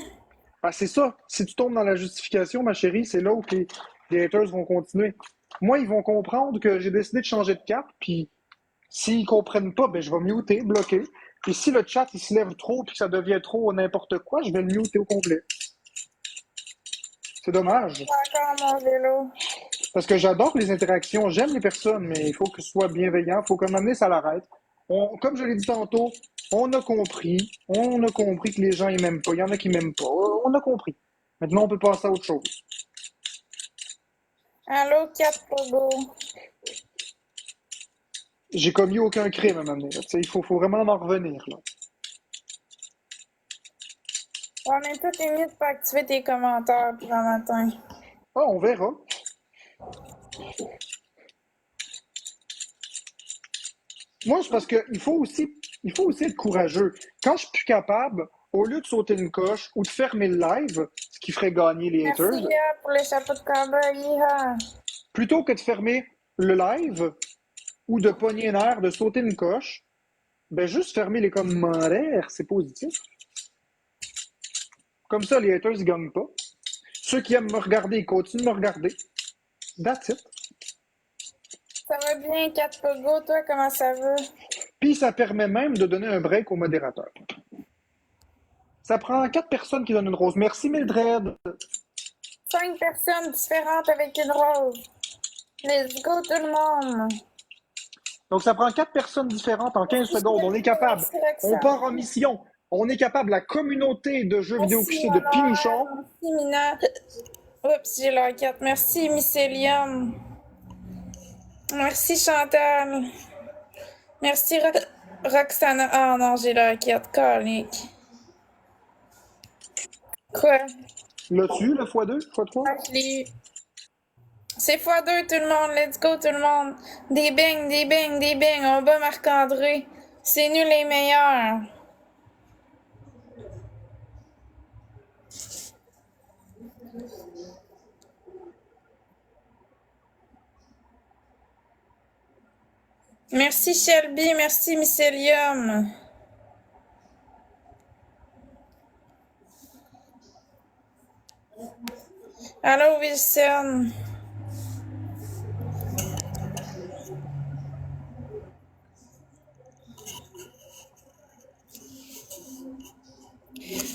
Ah, c'est ça. Si tu tombes dans la justification, ma chérie, c'est là où les haters vont continuer. Moi, ils vont comprendre que j'ai décidé de changer de cap, puis s'ils comprennent pas, ben je vais muter, bloquer. Et si le chat il se lève trop puis que ça devient trop n'importe quoi, je vais le muter au complet. C'est dommage. Encore mon vélo. Parce que j'adore les interactions, j'aime les personnes, mais il faut que ce soit bienveillant, il faut qu'à un moment donné, ça l'arrête. Comme je l'ai dit tantôt, on a compris que les gens ils m'aiment pas. Il y en a qui m'aiment pas. On a compris. Maintenant, on peut passer à autre chose. Allô, 4 Pogo. J'ai commis aucun crime à un moment donné. Il faut vraiment en revenir. Là. Ouais, mais toi, t'es mieux de pas activer tes commentaires pour un matin. Ah, on verra. Moi, c'est parce qu'il faut aussi être courageux. Quand je suis plus capable, au lieu de sauter une coche ou de fermer le live, ce qui ferait gagner les Merci, haters, pour le chapeau de cowboy, yeah. plutôt que de fermer le live ou de pogner un air, de sauter une coche, ben juste fermer les commentaires, c'est positif. Comme ça, les haters, ils gagnent pas. Ceux qui aiment me regarder, ils continuent de me regarder. That's it. Ça va bien, 4 Pogo, toi, comment ça va? Puis ça permet même de donner un break au modérateur. Ça prend 4 personnes qui donnent une rose. Merci Mildred. 5 personnes différentes avec une rose. Let's go, tout le monde. Donc ça prend 4 personnes différentes en 15 secondes. On est capable. Merci, Roxane. On part en mission. On est capable. La communauté de jeux vidéo Merci, QC de Pinouchon. Merci, Mina. Oups, j'ai la 4. Merci, Mycélium. Merci, Chantal. Merci, Roxana. Ah non, j'ai la 4. Colique. Quoi? L'as-tu, le x2, x3? Ah, je l'ai eu. C'est x2, tout le monde. Let's go, tout le monde. Des beignes, des beignes, des beignes. On bat Marc-André. C'est nous les meilleurs. Merci Shelby, merci Mycélium. Allô Wilson.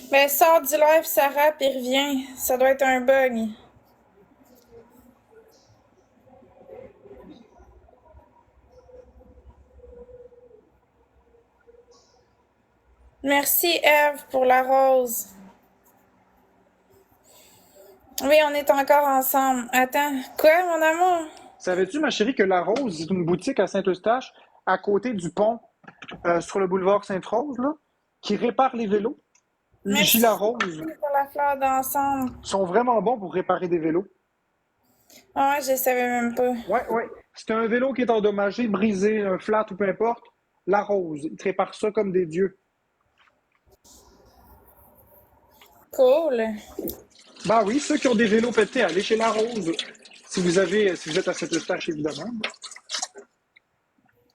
Ben sors du live Sarah puis reviens. Ça doit être un bug. Merci Eve pour la rose. Oui, on est encore ensemble. Attends, quoi mon amour? Savais-tu, ma chérie, que La Rose, c'est une boutique à Saint-Eustache, à côté du pont, sur le boulevard Sainte-Rose, là, qui répare les vélos? Merci La Rose pour la fleur d'ensemble. sont vraiment bons pour réparer des vélos. Ah ouais, je savais même pas. Ouais, ouais. Si t'as un vélo qui est endommagé, brisé, un flat ou peu importe, La Rose, ils te réparent ça comme des dieux. Cool. Bah oui, ceux qui ont des vélos pétés, allez chez La Rose. Si vous êtes à Saint-Eustache, évidemment.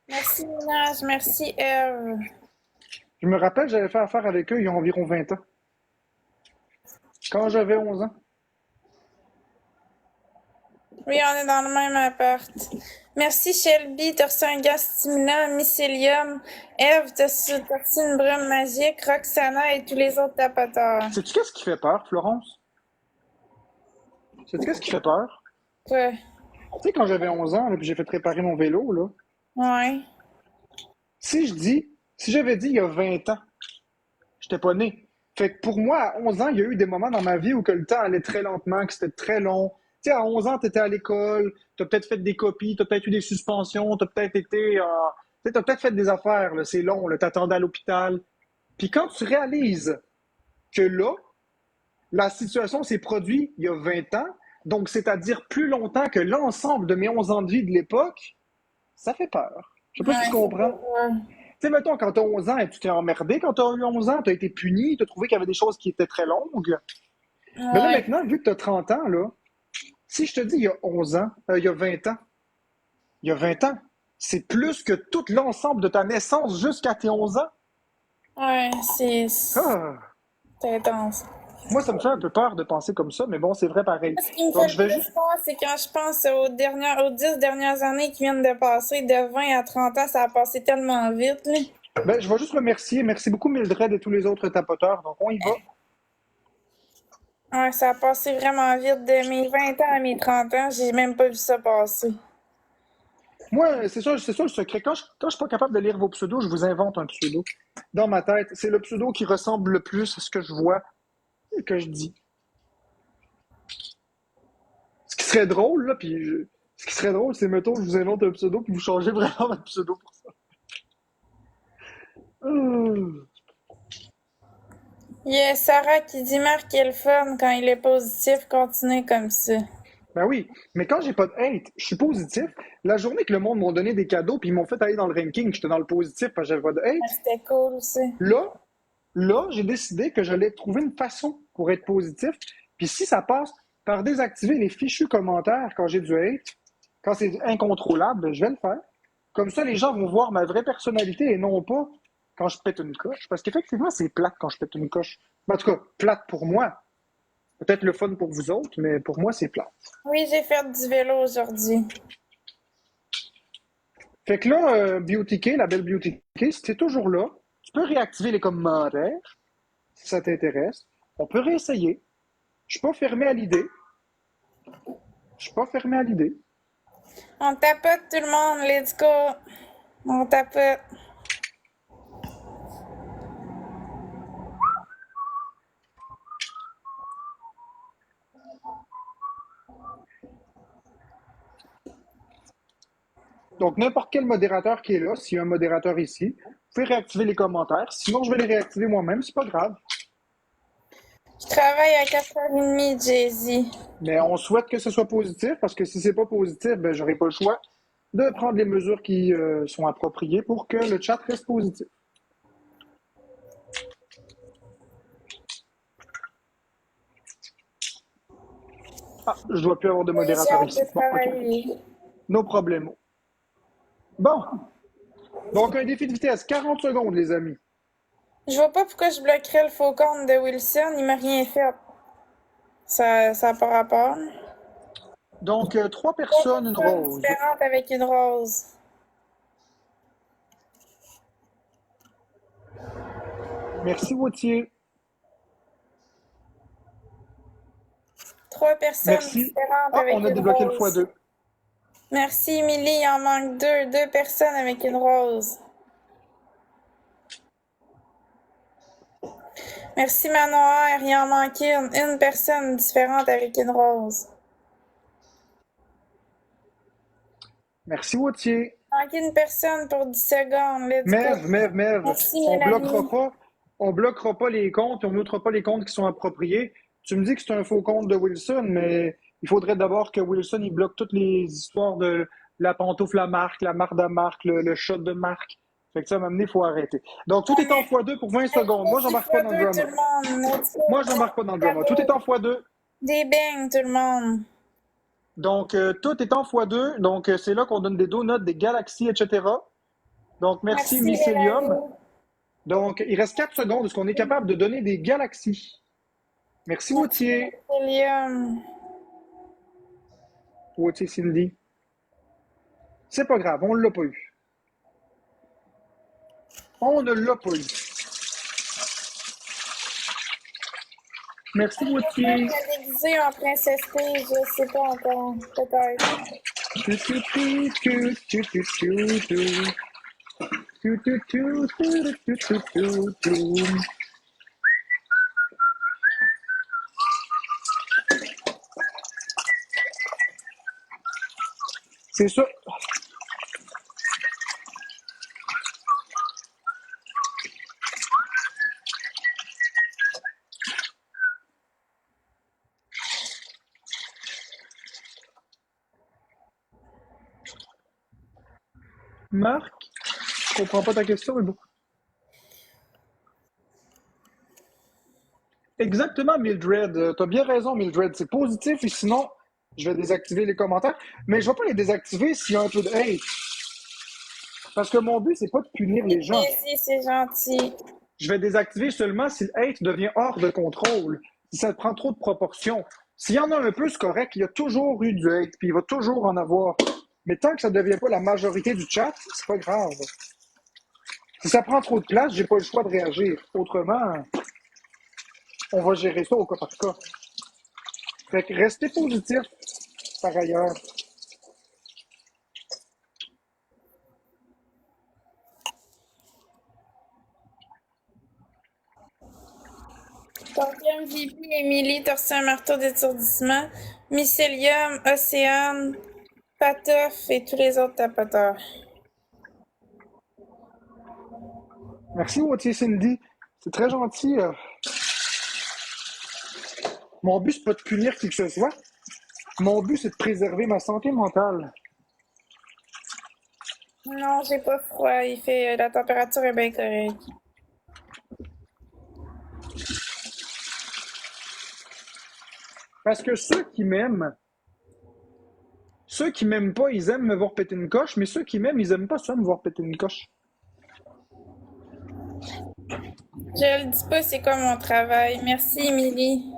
Merci Minage, merci Eve. Je me rappelle, j'avais fait affaire avec eux il y a environ 20 ans. Quand j'avais 11 ans. Oui, on est dans le même appart. Merci Shelby, t'as reçu un gaz stimulant, mycélium. Eve, t'as reçu une brume magique, Roxana et tous les autres tapoteurs. Sais-tu qu'est-ce qui fait peur, Florence? Sais-tu qu'est-ce qui fait peur? Quoi? Tu sais, quand j'avais 11 ans, là, puis j'ai fait réparer mon vélo, là, Ouais. si j'avais dit il y a 20 ans, j'étais pas né. Fait que pour moi, à 11 ans, il y a eu des moments dans ma vie où que le temps allait très lentement, que c'était très long. Tu sais, à 11 ans, tu étais à l'école, tu as peut-être fait des copies, tu as peut-être eu des suspensions, tu as peut-être été. Tu sais, t'as peut-être fait des affaires, là, c'est long, là, t'attendais à l'hôpital. Puis quand tu réalises que là, la situation s'est produite il y a 20 ans, donc c'est-à-dire plus longtemps que l'ensemble de mes 11 ans de vie de l'époque, ça fait peur. Je sais pas si tu Ouais, comprends. Tu sais, mettons, quand t'as 11 ans et tu t'es emmerdé, quand t'as eu 11 ans, t'as été puni, t'as trouvé qu'il y avait des choses qui étaient très longues. Mais là, ouais, maintenant, vu que t'as 30 ans, là, si je te dis il y a 11 ans, il y a 20 ans, il y a 20 ans, c'est plus que tout l'ensemble de ta naissance jusqu'à tes 11 ans. ouais, c'est Ah! intense. Moi, ça me fait un peu peur de penser comme ça, mais bon, c'est vrai pareil. Ce qui me Donc, fait je le vais plus juste. peur, c'est quand je pense aux 10 dernières années qui viennent de passer, de 20 à 30 ans, ça a passé tellement vite, là. Ben, je vais juste remercier. Merci beaucoup, Mildred et tous les autres tapoteurs. Donc, on y va. Ouais, ça a passé vraiment vite. De mes 20 ans à mes 30 ans, j'ai même pas vu ça passer. Moi, c'est ça le secret. Quand je suis pas capable de lire vos pseudos, je vous invente un pseudo. Dans ma tête, c'est le pseudo qui ressemble le plus à ce que je vois et que je dis. Ce qui serait drôle, là, ce qui serait drôle, c'est, mettons, je vous invente un pseudo, puis vous changez vraiment votre pseudo pour ça. Hum. Il y a Sarah qui dit Marc est le fun quand il est positif, continuez comme ça. Ben oui, mais quand j'ai pas de hate, je suis positif. La journée que le monde m'a donné des cadeaux, puis ils m'ont fait aller dans le ranking, j'étais dans le positif parce que j'avais pas de Ouais, hate. c'était cool aussi. Là, là, j'ai décidé que j'allais trouver une façon pour être positif. Puis si ça passe par désactiver les fichus commentaires quand j'ai du hate, quand c'est incontrôlable, ben, je vais le faire. Comme ça, les gens vont voir ma vraie personnalité et non pas quand je pète une coche. Parce qu'effectivement, c'est plate quand je pète une coche. En tout cas, plate pour moi. Peut-être le fun pour vous autres, mais pour moi, c'est plate. Oui, j'ai fait du vélo aujourd'hui. Fait que là, Beauty Kay, la belle Beauty Kay, si t'es toujours là, tu peux réactiver les commentaires si ça t'intéresse. On peut réessayer. Je suis pas fermé à l'idée. Je suis pas fermé à l'idée. On tapote tout le monde, let's go. On tapote. Donc, n'importe quel modérateur qui est là, s'il y a un modérateur ici, vous pouvez réactiver les commentaires. Sinon, je vais les réactiver moi-même, c'est pas grave. Je travaille à 4h30, Jay-Z. Mais on souhaite que ce soit positif, parce que si c'est pas positif, ben, j'aurai pas le choix de prendre les mesures qui sont appropriées pour que le chat reste positif. Ah, je dois plus avoir de J'ai modérateur hâte ici. de Bon, ok. travailler. No problème. Bon. Donc, un défi de vitesse, 40 secondes, les amis. Je vois pas pourquoi je bloquerais le faux compte de Wilson, il m'a rien fait. Ça a pas rapport. Donc, 3 Trois personnes, une personnes rose. différentes avec une rose. Merci, Wautier. 3 personnes Merci. différentes Ah, avec on a une débloqué le rose. x2. Merci, Émilie, il en manque 2. 2 personnes avec une rose. Merci, Manoir, il en manque une. Une personne différente avec une rose. Merci, Wautier. Il manque une personne pour 10 secondes. Let's go. Mev. Merci, On Mélanie. bloquera pas les comptes, on n'outre pas les comptes qui sont appropriés. Tu me dis que c'est un faux compte de Wilson, mais il faudrait d'abord que Wilson il bloque toutes les histoires de la pantoufle à Marc, la marde à Marc, le shot de Marc. Fait que ça, à un moment donné, il faut arrêter. Donc, tout est en x2 pour 20 secondes. Moi, j'embarque pas dans le X2, drama. tout le monde. Let's go. Moi, j'embarque pas dans le drama. Tout est en x2. Des bangs, tout le monde. Donc, tout est en x2. Donc, c'est là qu'on donne des donuts, des galaxies, etc. Donc, merci, Mycélium. Mélanie. Donc, il reste 4 secondes. Est-ce qu'on est capable de donner des galaxies? Merci, Wautier. Helium. Wautier Cindy. C'est pas grave, on l'a pas eu. On ne l'a pas eu. Merci, Je vais Wautier. me déguiser en princesse Peach, je sais pas encore. Peut-être. Tu, tu, tu, tu, tu, tu, tu, tu. Tu, tu, tu, tu, tu, tu, tu, tu. C'est ça. Marc, je comprends pas ta question, mais bon. Exactement, Mildred. T'as bien raison, Mildred. C'est positif et sinon, je vais désactiver les commentaires. Mais je vais pas les désactiver s'il y a un peu de hate. Parce que mon but, c'est pas de punir les gens. Merci, c'est gentil. Je vais désactiver seulement si le hate devient hors de contrôle, si ça prend trop de proportions. S'il y en a un peu, c'est correct. Il y a toujours eu du hate, puis il va toujours en avoir. Mais tant que ça ne devient pas la majorité du chat, c'est pas grave. Si ça prend trop de place, j'ai pas le choix de réagir. Autrement, on va gérer ça au cas par cas. Fait que restez positif, par ailleurs. Donc, MVP, Émilie, t'as reçu un marteau d'étourdissement. Mycélium, Océane, Patoff et tous les autres tapoteurs. Merci, Wautier Cindy. C'est très gentil. Mon but, c'est pas de punir qui que ce soit. Mon but, c'est de préserver ma santé mentale. Non, j'ai pas froid. La température est bien correcte. Parce que ceux qui m'aiment pas, ils aiment me voir péter une coche, mais ceux qui m'aiment, ils aiment pas ça me voir péter une coche. Je le dis pas, c'est quoi mon travail. Merci, Émilie.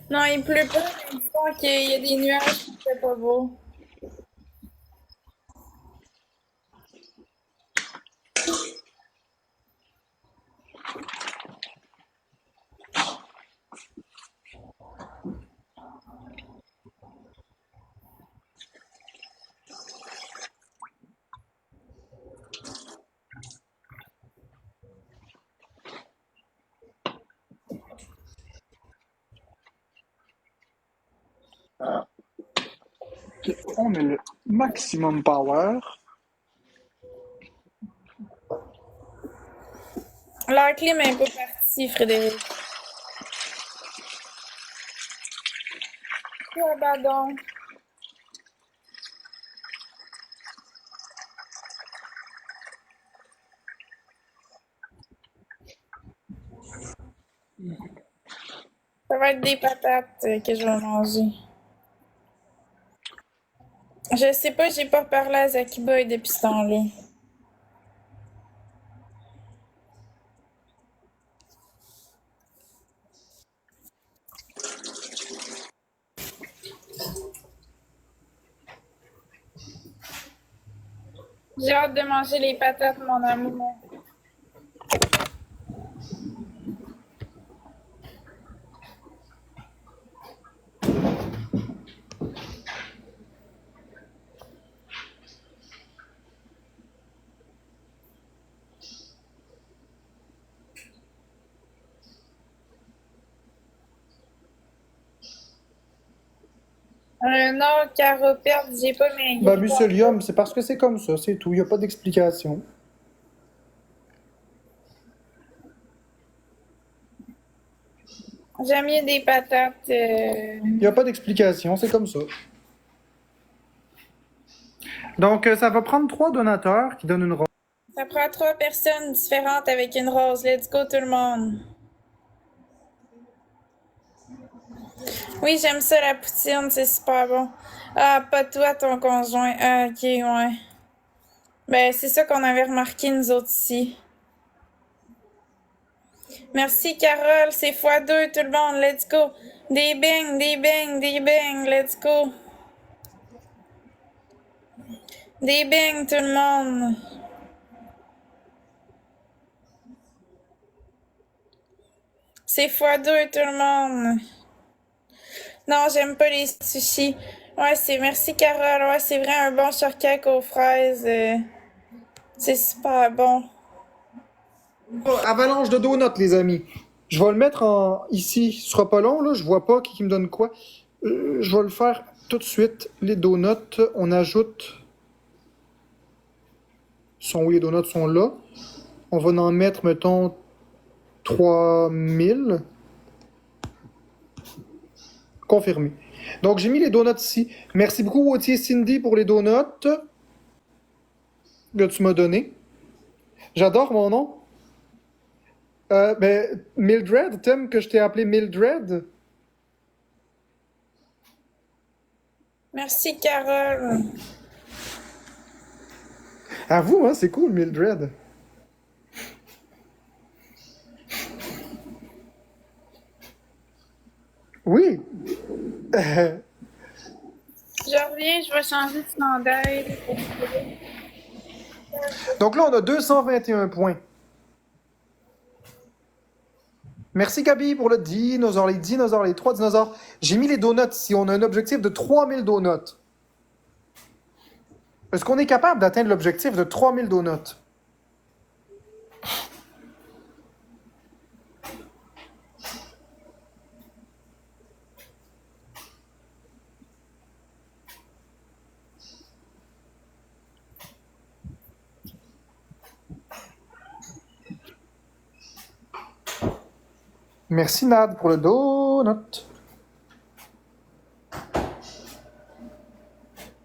Non, il pleut pas, mais il semble qu'il y a des nuages, c'est pas beau. Okay, on met le maximum power. La clim est un peu partie, Frédéric. Ah, bah donc. Ça va être des patates que je vais manger. Je sais pas, j'ai pas parlé à Zaki Boy depuis ce temps-là. J'ai hâte de manger les patates, mon amour. Non, caroperde, j'ai pas maigri. Bah, mycélium, c'est parce que c'est comme ça, c'est tout. Il n'y a pas d'explication. J'aime mieux des patates. Il n'y a pas d'explication, c'est comme ça. Donc, ça va prendre 3 donateurs qui donnent une rose. Ça prend 3 personnes différentes avec une rose. Let's go, tout le monde. Oui, j'aime ça, la poutine, c'est super bon. Ah, pas toi, ton conjoint. Ah, ok, ouais. Ben, c'est ça qu'on avait remarqué, nous autres ici. Merci, Carole. C'est x2, tout le monde. Let's go. Des bangs, des bangs, des bangs. Let's go. Des bangs, tout le monde. C'est x2, tout le monde. Non, j'aime pas les sushis. Ouais, merci, Carole. Ouais, c'est vrai, un bon shortcake aux fraises. C'est super bon. Oh, avalanche de donuts, les amis. Je vais le mettre ici. Ce sera pas long, là. Je vois pas qui me donne quoi. Je vais le faire tout de suite. Les donuts, on ajoute... Oui, les donuts sont là. On va en mettre, mettons, 3000. Confirmé. Donc, j'ai mis les donuts ici. Merci beaucoup, Wautier Cindy, pour les donuts que tu m'as donné. J'adore mon nom. Mildred, t'aimes que je t'ai appelé Mildred? Merci, Carole. À vous, hein, c'est cool, Mildred. Oui. Je reviens, je vais changer de chandail. Donc là, on a 221 points. Merci, Gabi, pour le dinosaure, les 3 dinosaures. J'ai mis les donuts ici. On a un objectif de 3000 donuts. Est-ce qu'on est capable d'atteindre l'objectif de 3000 donuts? Merci, Nad, pour le donut.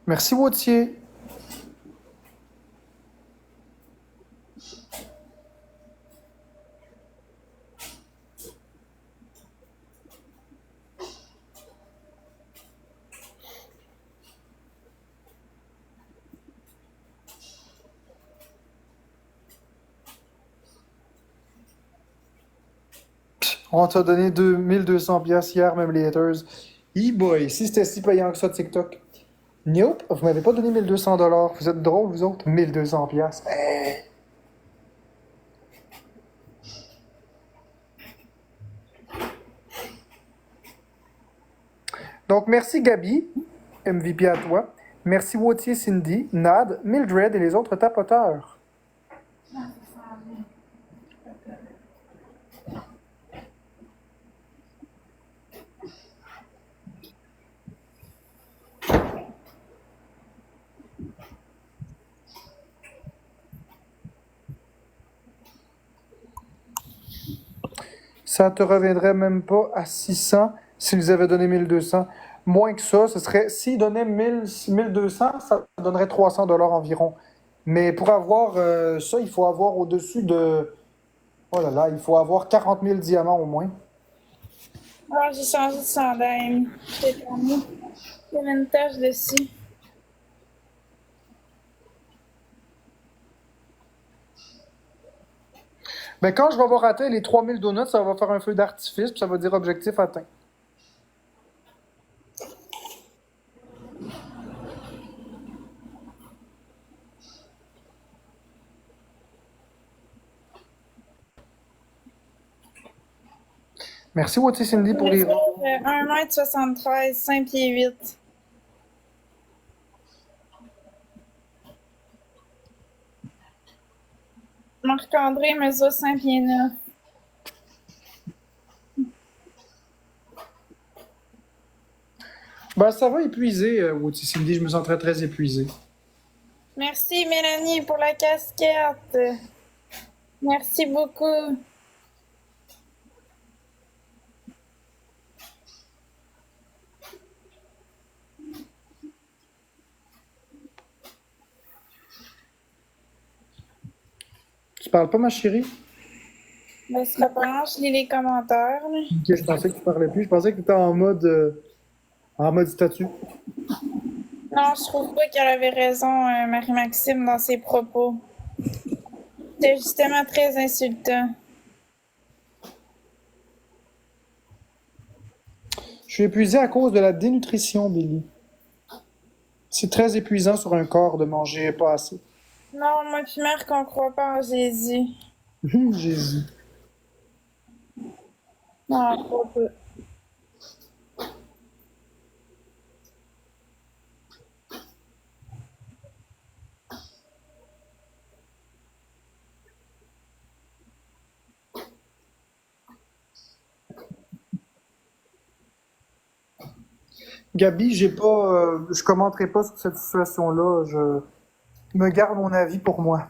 Merci, Wautier. On t'a donné 2200 piastres hier, même les haters. E-boy, si c'était si payant que ça, TikTok. Nope, vous m'avez pas donné 1200 $. Vous êtes drôles, vous autres. 1200 piastres. Hey. Donc, merci Gabi, MVP à toi. Merci Wautier, Cindy, Nad, Mildred et les autres tapoteurs. Ça te reviendrait même pas à 600 s'ils avaient donné 1200. Moins que ça, ce serait... S'ils donnaient 1200, ça donnerait 300 $ environ. Mais pour avoir ça, il faut avoir au-dessus de... Oh là là, il faut avoir 40 000 diamants au moins. Ah, j'ai changé de chandail. Il y avait une tache dessus. Mais quand je vais avoir atteint les 3000 donuts, ça va faire un feu d'artifice, puis ça va dire objectif atteint. Merci Wautier Cindy pour les... 1m73, 5 pieds 8. Marc-André mesure 5 pieds 9. Ben, ça va épuiser, Wautier Cindy. Je me sens très, très épuisé. Merci Mélanie pour la casquette. Merci beaucoup. Tu parles pas, ma chérie? Ben, c'est pas je lis les commentaires. Là. Ok, je pensais que tu parlais plus. Je pensais que tu étais en mode statut. Non, je trouve pas qu'elle avait raison, Marie-Maxime, dans ses propos. C'était justement très insultant. Je suis épuisé à cause de la dénutrition, Billy. C'est très épuisant sur un corps de manger pas assez. Non, moi puis Marc, on croit pas en Jésus. Jésus. Non, on croit pas. Gabi, je commenterai pas sur cette situation-là. Je me garde mon avis pour moi.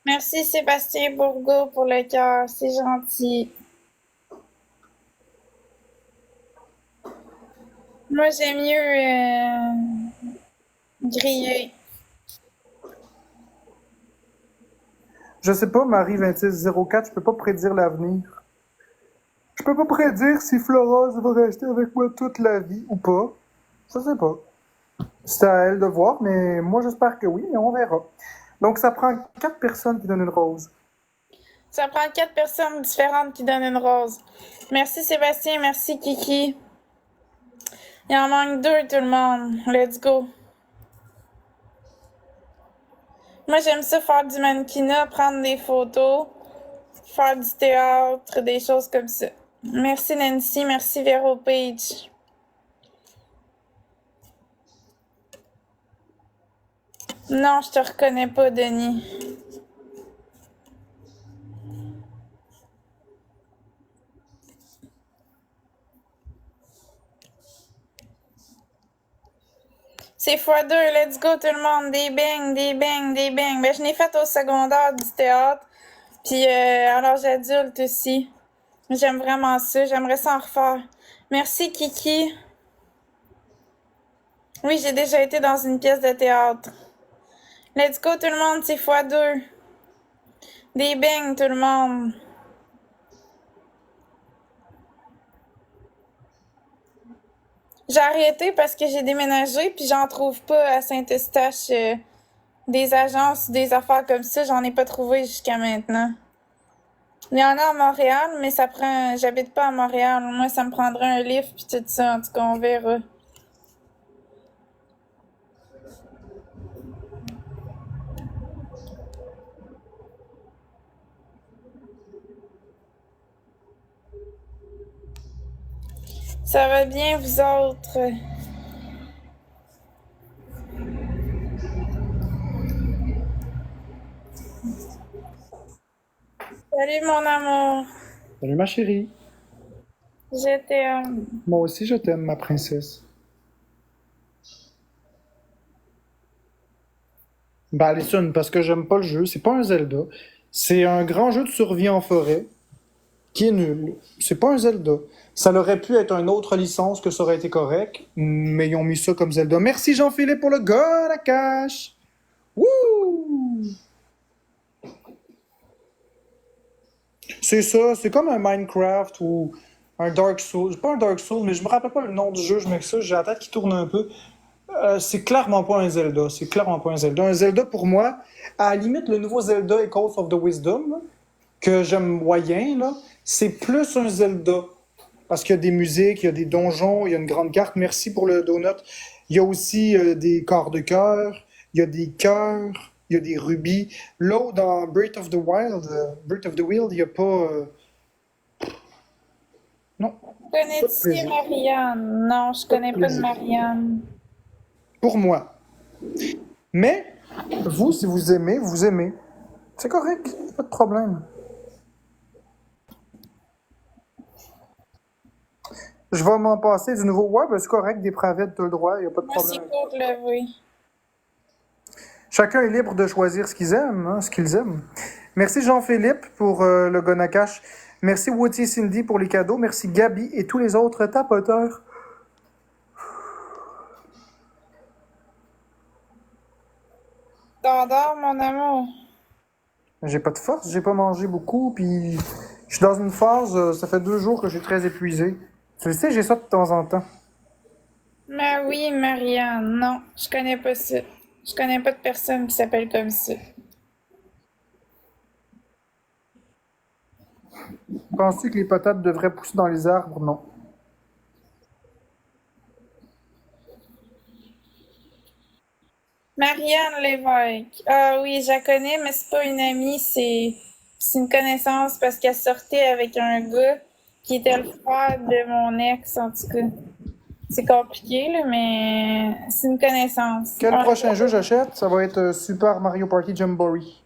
Merci Sébastien Bourgault pour le cœur, c'est gentil. Moi, j'aime mieux griller. Je sais pas, Marie2604, je peux pas prédire l'avenir. Je peux pas prédire si Florence va rester avec moi toute la vie ou pas. Je sais pas. C'est à elle de voir, mais moi j'espère que oui, mais on verra. Donc ça prend 4 personnes qui donnent une rose. Ça prend 4 personnes différentes qui donnent une rose. Merci Sébastien, merci Kiki. Il en manque 2 tout le monde. Let's go. Moi j'aime ça faire du mannequinat, prendre des photos, faire du théâtre, des choses comme ça. Merci Nancy, merci Vero Page. Non, je te reconnais pas, Denis. C'est x2, let's go tout le monde. Des bangs, des bangs, des bangs. Ben, je n'ai fait au secondaire du théâtre. Puis à l'âge adulte aussi. J'aime vraiment ça. J'aimerais ça en refaire. Merci Kiki. Oui, j'ai déjà été dans une pièce de théâtre. Let's go tout le monde, c'est x2. Des bangs tout le monde. J'ai arrêté parce que j'ai déménagé puis j'en trouve pas à Saint-Eustache des agences, des affaires comme ça. J'en ai pas trouvé jusqu'à maintenant. Il y en a à Montréal, mais ça prend... J'habite pas à Montréal. Moi, ça me prendrait un livre puis tout ça. En tout cas, on verra. Ça va bien, vous autres? Salut, mon amour. Salut ma chérie. Je t'aime. Moi aussi je t'aime, ma princesse. Ben Alison, parce que j'aime pas le jeu, c'est pas un Zelda. C'est un grand jeu de survie en forêt qui est nul. C'est pas un Zelda. Ça aurait pu être une autre licence que ça aurait été correct, mais ils ont mis ça comme Zelda. Merci Jean-Philippe pour le gars à cache. Wouh! C'est ça, c'est comme un Minecraft ou un Dark Souls. Pas un Dark Souls, mais je me rappelle pas le nom du jeu, je m'excuse, j'ai la tête qui tourne un peu. C'est clairement pas un Zelda. C'est clairement pas un Zelda. Un Zelda, pour moi, à la limite, le nouveau Zelda Echoes of the Wisdom, là, que j'aime moyen, là, c'est plus un Zelda. Parce qu'il y a des musiques, il y a des donjons, il y a une grande carte. Merci pour le donut. Il y a aussi des corps de cœur, il y a des cœurs, il y a des rubis. Là, dans Breath of the Wild, il n'y a pas... Non. Connais-tu Marianne? Non, je connais pas de Marianne. Pour moi. Mais, vous, si vous aimez, vous aimez. C'est correct, pas de problème. Je vais m'en passer du nouveau. Ouais, ben c'est correct, des pravets, t'as le droit, il n'y a pas de Merci problème. pour le oui. Chacun est libre de choisir ce qu'ils aiment, hein, ce qu'ils aiment. Merci Jean-Philippe pour le Gonakash. Merci Woody Cindy pour les cadeaux. Merci Gabi et tous les autres tapoteurs. t'endors, mon amour. J'ai pas de force, j'ai pas mangé beaucoup, puis je suis dans une phase, ça fait 2 jours que je suis très épuisé. Tu le sais, j'ai ça de temps en temps. Mais oui, Marianne, non, je connais pas ça. Je connais pas de personne qui s'appelle comme ça. Penses-tu que les patates devraient pousser dans les arbres? Non. Marianne Lévesque. Ah oui, je la connais, mais c'est pas une amie, c'est une connaissance parce qu'elle sortait avec un gars qui était le frère de mon ex, en tout cas. C'est compliqué, là, mais c'est une connaissance. Quel Ah, prochain jeu j'achète? Ça va être Super Mario Party Jamboree.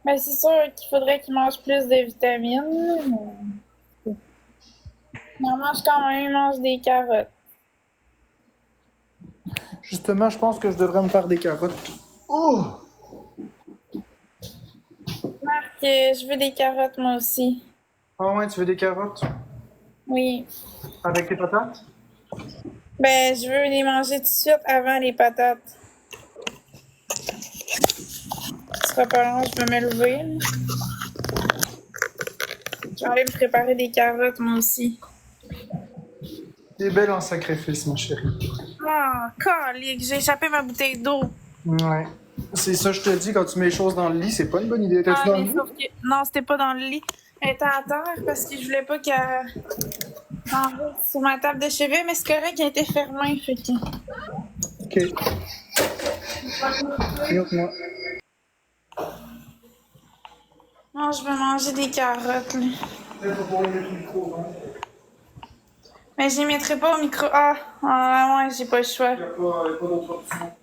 ben, c'est sûr qu'il faudrait qu'il mange plus de vitamines. Mais... il mange quand même, il mange des carottes. Justement, je pense que je devrais me faire des carottes. Oh! Marc, je veux des carottes, moi aussi. Ah ouais, tu veux des carottes? Oui. Avec tes patates? Ben, je veux les manger tout de suite avant les patates. Ce sera pas long, je peux me lever. Là. Je vais aller me préparer des carottes, moi aussi. T'es belle en sacrifice, ma chérie. Ah, calique, j'ai échappé ma bouteille d'eau. Ouais. C'est ça, je te dis, quand tu mets les choses dans le lit, c'est pas une bonne idée. T'es-tu Ah, dans le mais lit? sauf que... Non, c'était pas dans le lit. Elle était à terre parce que je voulais pas qu'elle enroule sur ma table de chevet, mais c'est correct qu'elle était fermée, fait que... Ok. Regarde-moi. Non, je veux manger des carottes, là. Peut-être pour mettre le micro, hein? Mais je les mettrai pas au micro. Ah, ouais, j'ai pas le choix. Il n'y a pas d'autre option.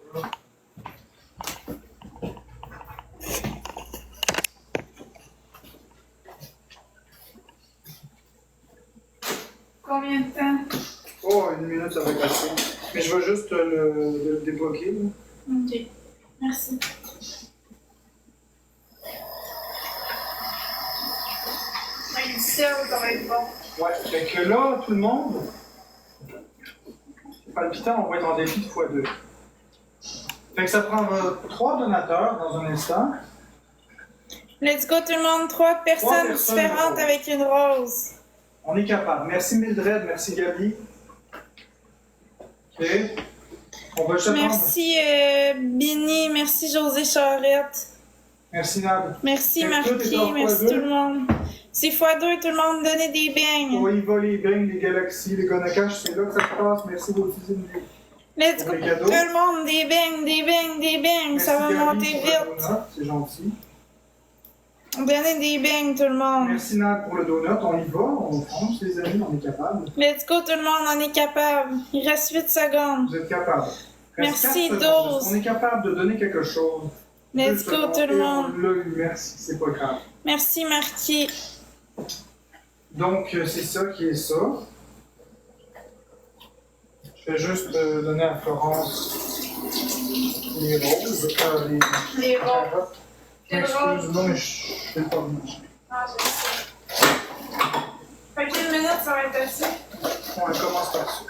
Combien de temps? Oh, 1 minute, ça va être assez. Mais je vais juste le débloquer. Là. Ok, merci. Avec du sel, ça va être bon. Ouais, fait que là, tout le monde, palpitant, on va être en défi de x2. Fait que ça prend 3 donateurs dans un instant. Let's go tout le monde, 3 personnes personnes, différentes ouais. avec une rose. On est capable. Merci Mildred, merci Gabi. Ok. On va juste attendre. Merci Bini, merci José Charette. Merci Nad. Merci Fait que toi, t'es Marquis, en merci x2. tout le monde. C'est x2, tout le monde donnez des beignes. Oh, il va les beignes, les galaxies, les Gonakash, c'est là que ça se passe. Merci vos usines. Let's Pour go les tout cadeaux. le monde, des beignes, des beignes, des beignes. Merci Ça va Gabi monter pour le vite. donut, c'est gentil. Donnez des beignes tout le monde. Merci Nad pour le donut. On y va, on fonce les amis, on est capable. Let's go tout le monde, on est capable. Il reste 8 secondes. Vous êtes capable. Merci, 4 secondes. 12. On est capable de donner quelque chose. Let's 2 go secondes tout le et monde. on l'a eu, merci, c'est pas grave. Merci Marquis. Donc, c'est ça qui est ça. Je vais juste donner à Florence les roses. Les roses. carottes. Les Excuse, non, mais je vais pas manger. Ah, j'ai ça. Fait qu'une minute, ça va être assez. On commence par ça.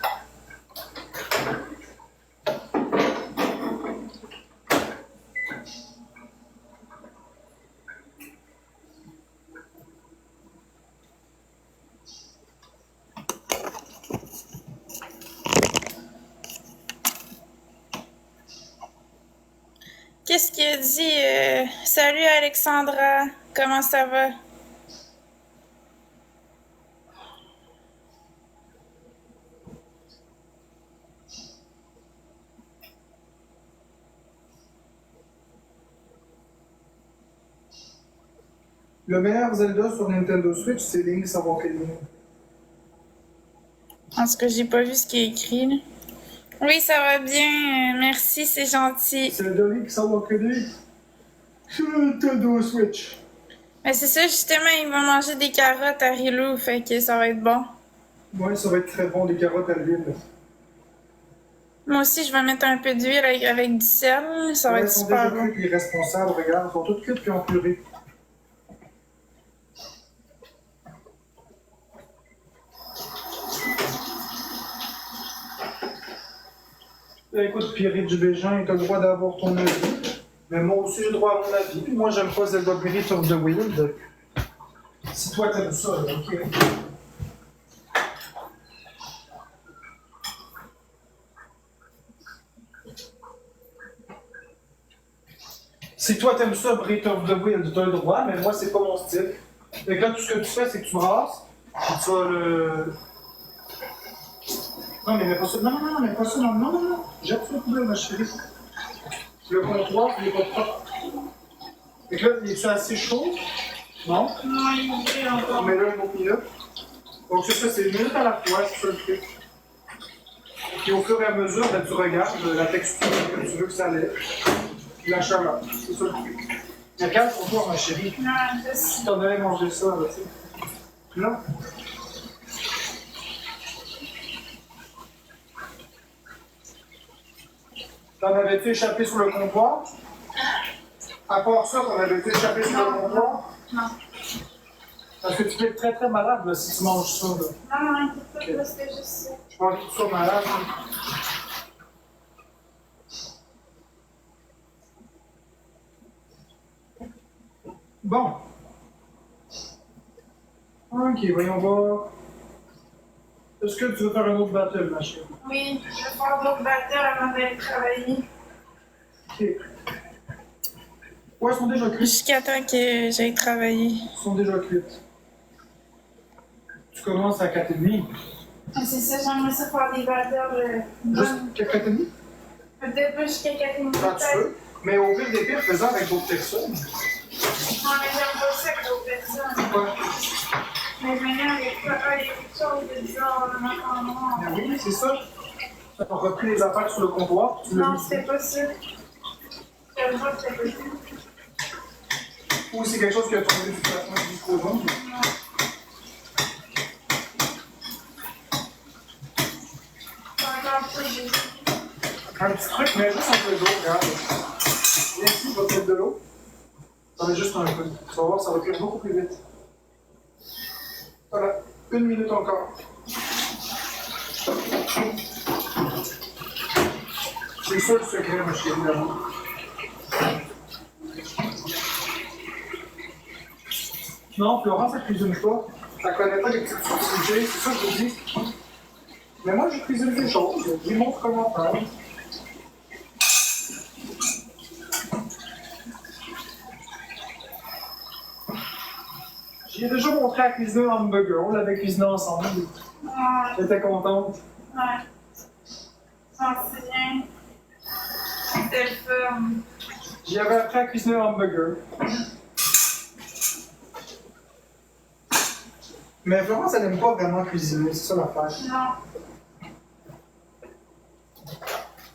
Qu'est-ce qu'il a dit? Salut Alexandra, comment ça va? Le meilleur Zelda sur Nintendo Switch, c'est Link's Awakening. En tout cas, j'ai pas vu ce qui est écrit. Là. Oui, ça va bien. Merci, c'est gentil. Zelda Link's Awakening sur Nintendo Switch. Mais c'est ça, justement, il va manger des carottes à Rilou, fait que ça va être bon. Ouais, ça va être très bon, des carottes à l'huile. Moi aussi, je vais mettre un peu d'huile avec du sel. Ça va Ils être sont super déjà bon. cuits, les responsables, regarde, ils sont tous cuits puis en purée. Écoute, Pierre du Bégin, tu as le droit d'avoir ton avis. Mais moi aussi, j'ai le droit à mon avis. Puis moi, j'aime pas Zelda Breath of the Wild. Si toi, t'aimes ça, là, ok. Si toi, t'aimes ça, Breath of the Wild, t'as le droit, mais moi, c'est pas mon style. Fait que là, tout ce que tu fais, c'est que tu brasses, puis tu vas le... Non, mais mets pas ça. Non, non, non, mets pas ça. Non, non, non, non. Jette ça au poubelle, ma chérie. Le comptoir, il est pas propre. Fait que là, il est-tu assez chaud? Non? Non, il est encore. Mais là, une autre minute. Donc, c'est ça, c'est une minute à la fois, c'est ça le truc. Puis au fur et à mesure, ben, tu regardes la texture que tu veux que ça lève. Puis la chaleur. C'est ça le truc. Mais calme pour toi, ma chérie. Non, je sais. Si t'en avais mangé ça, là, tu sais. Non? T'en avais-tu échappé sur le comptoir? À part ça, t'en avais-tu échappé sur le comptoir? Non. Parce que tu peux être très très malade là, si tu manges ça. Là. Non, non, inquiète pas, c'était juste ça. Je pense que tu sois malade. Hein. Bon. Ok, voyons voir. Est-ce que tu veux faire un autre battle, ma chérie? Oui, je vais faire d'autres batteurs avant d'aller travailler. Ok. Ouais, elles sont déjà cuites. Jusqu'à temps que j'aille travailler. Elles sont déjà cuites. Tu commences à 4h30. Ah, c'est ça, j'aimerais ça faire des batteurs Juste 4h30? peut-être pas jusqu'à 4 minutes. Quand tu veux. Mais au pire des pires, fais-en avec d'autres personnes. Non, mais j'aime pas ça que d'autres personnes. Ouais. Mais maintenant, il y a quelque chose de bizarre dans ma noir. Ben oui, c'est ça. Tu as repris les affaires sur le comptoir. Tu l'as Non, mis. c'était pas ça. Je vois que c'était pas ça. Ou c'est quelque chose qui a tombé du plafond du micro-ondes. C'est encore pas de... Un petit truc, mais juste un peu d'eau, regarde. Viens ici, je vais te mettre de l'eau. Ça va juste un peu. Tu vas voir, ça va cuire beaucoup plus vite. Voilà, 1 minute encore. C'est ça le secret, ma chérie d'amour. Non, Florence, elle cuisine pas. Elle connaît pas les petites subtilités, c'est ça que je vous dis. Mais moi, je cuisine des choses. Je lui montre comment faire. J'ai déjà montré à cuisiner un hamburger. On l'avait cuisiné ensemble. Ouais, J'étais contente. ouais. J'en souviens. C'était le fun. J'y avais appris à cuisiner un hamburger. Mais Florence, elle n'aime pas vraiment cuisiner, c'est ça l'affaire. Non.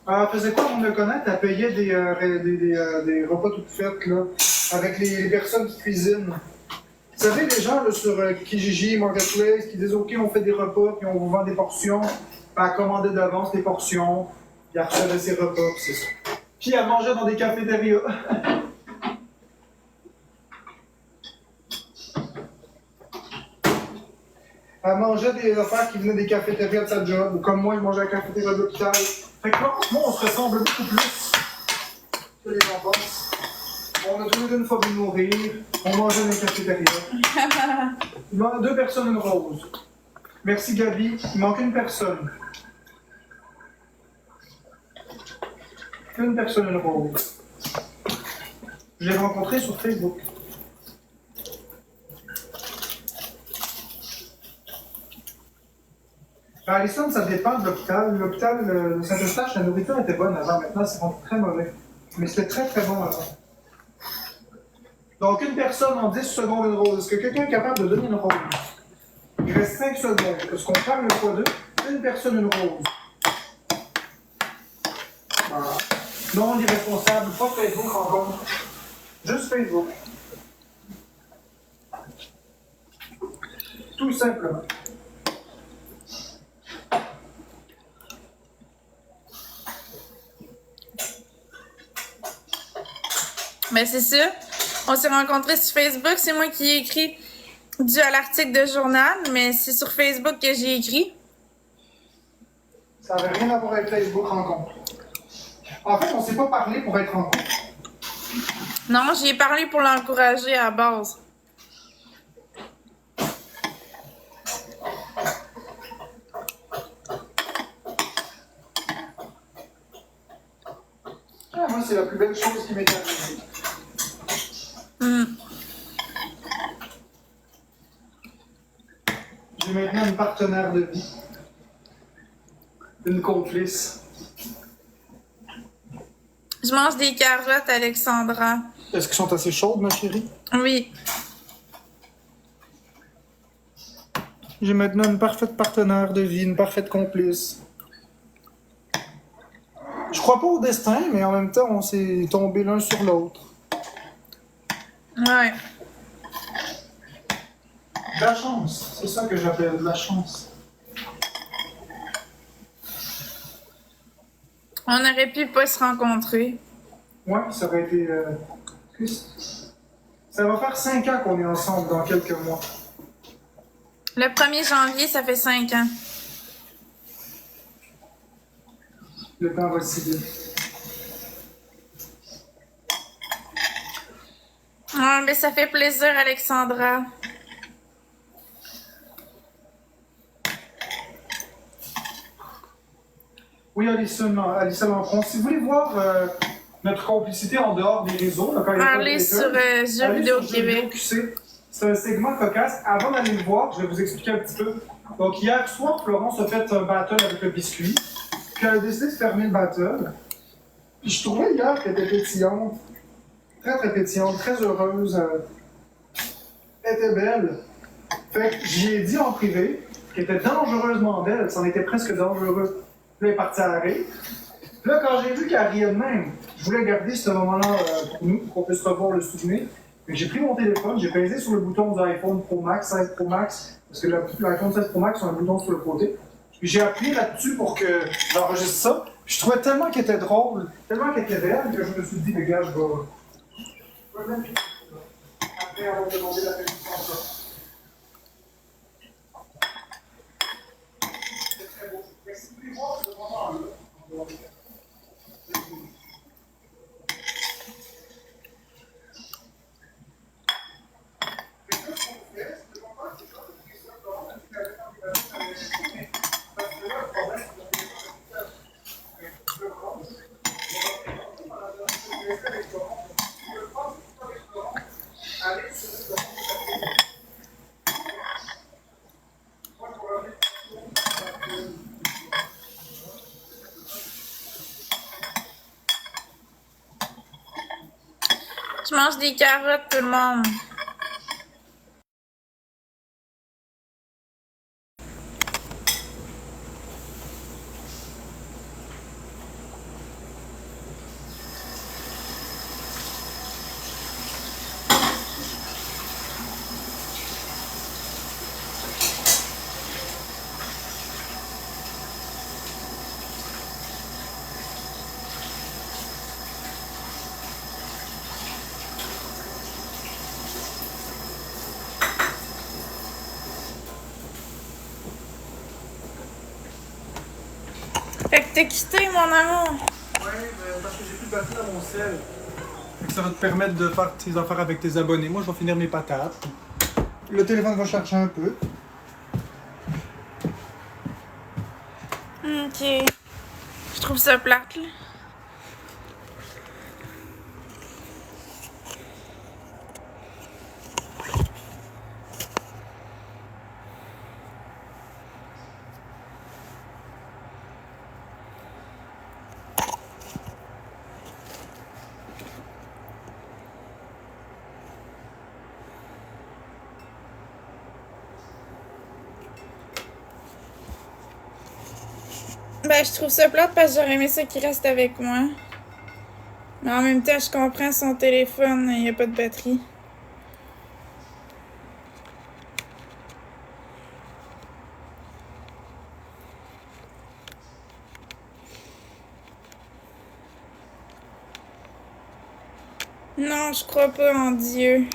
Elle faisait quoi pour me connaître? Elle payait des repas toutes faites, là, avec les personnes qui cuisinent. Vous savez, les gens là, sur Kijiji, Marketplace, qui disent OK, on fait des repas, puis on vous vend des portions, puis elle commandait d'avance des portions, puis elle recevait ses repas, puis c'est ça. Puis elle mangeait dans des cafétérias. Elle mangeait des affaires qui venaient des cafétérias de sa job, ou comme moi, je mangeais à la cafétéria de l'hôpital. Fait que moi, on se ressemble beaucoup plus que les gens pensent. On a tous les deux une phobie de mourir, on mangeait dans les cafétérias. Il manque 2 personnes, une rose. Merci Gabi, il manque une personne. Une personne, une rose. Je l'ai rencontré sur Facebook. À Allison, ça dépend de l'hôpital. L'hôpital de Saint-Eustache, la nourriture était bonne avant. Maintenant, c'est rendu très mauvais. Mais c'était très très bon avant. Donc, une personne en 10 secondes, une rose. Est-ce que quelqu'un est capable de donner une rose? Il reste 5 secondes. Est-ce qu'on prend le fois 2? Une personne, une rose. Voilà. Non, l'irresponsable, pas Facebook encore. Juste Facebook. Tout simplement. Ben, c'est ça. On s'est rencontrés sur Facebook. C'est moi qui ai écrit dû à l'article de journal, mais c'est sur Facebook que j'ai écrit. Ça n'avait rien à voir avec Facebook rencontre. En fait, on s'est pas parlé pour être en couple. Non, j'y ai parlé pour l'encourager à la base. Ah, moi, c'est la plus belle chose qui m'est arrivée. J'ai maintenant une partenaire de vie. Une complice. Je mange des carottes, Alexandra. Est-ce qu'elles sont assez chaudes, ma chérie? Oui. J'ai maintenant une parfaite partenaire de vie, une parfaite complice. Je crois pas au destin, mais en même temps, on s'est tombé l'un sur l'autre. Ouais. De la chance, c'est ça que j'appelle de la chance. On aurait pu pas se rencontrer. Ouais, ça aurait été triste. Ça va faire 5 ans qu'on est ensemble dans quelques mois. Le 1er janvier, ça fait 5 ans. Le temps va si vite. Ah, mais ça fait plaisir, Alexandra. Oui, Alissa Lampron, si vous voulez voir notre complicité en dehors des réseaux, là, quand il y a pas de Allez Twitter, sur Jeux allez vidéo sur Jeux Vidéo Québec. QC. C'est un segment cocasse. Avant d'aller le voir, je vais vous expliquer un petit peu. Donc, hier soir, Florence a fait un battle avec le biscuit. Puis elle a décidé de fermer le battle. Puis je trouvais hier qu'elle était pétillante. Très, très pétillante, très heureuse. Elle était belle. Fait que j'y ai dit en privé qu'elle était dangereusement belle. C'en était presque dangereux. Puis elle est partie à rire. Puis là, quand j'ai vu qu'elle riait de même, je voulais garder ce moment-là pour nous, pour qu'on puisse revoir le souvenir. Fait j'ai pris mon téléphone, j'ai pesé sur le bouton de l'iPhone Pro Max, 16 Pro Max, parce que l'iPhone 16 Pro Max a un bouton sur le côté. Puis j'ai appuyé là-dessus pour que j'enregistre ça. Puis je trouvais tellement qu'elle était drôle, tellement qu'elle était belle, que je me suis dit, les gars, je vais même après avoir demandé la permission à ça. C'est très beau. Mais si vous voulez voir ce moment-là, Je mange des carottes, tout le monde. Fait que t'as quitté, mon amour. Ouais, parce que j'ai plus de batterie dans mon sel. Fait que ça va te permettre de faire tes affaires avec tes abonnés. Moi, je vais finir mes patates. Le téléphone va chercher un peu. Ok. Je trouve ça plate, là. Ben, je trouve ça plate parce que j'aurais aimé ça qu'il reste avec moi. Mais en même temps, je comprends son téléphone, il n'y a pas de batterie. Non, je crois pas en Dieu.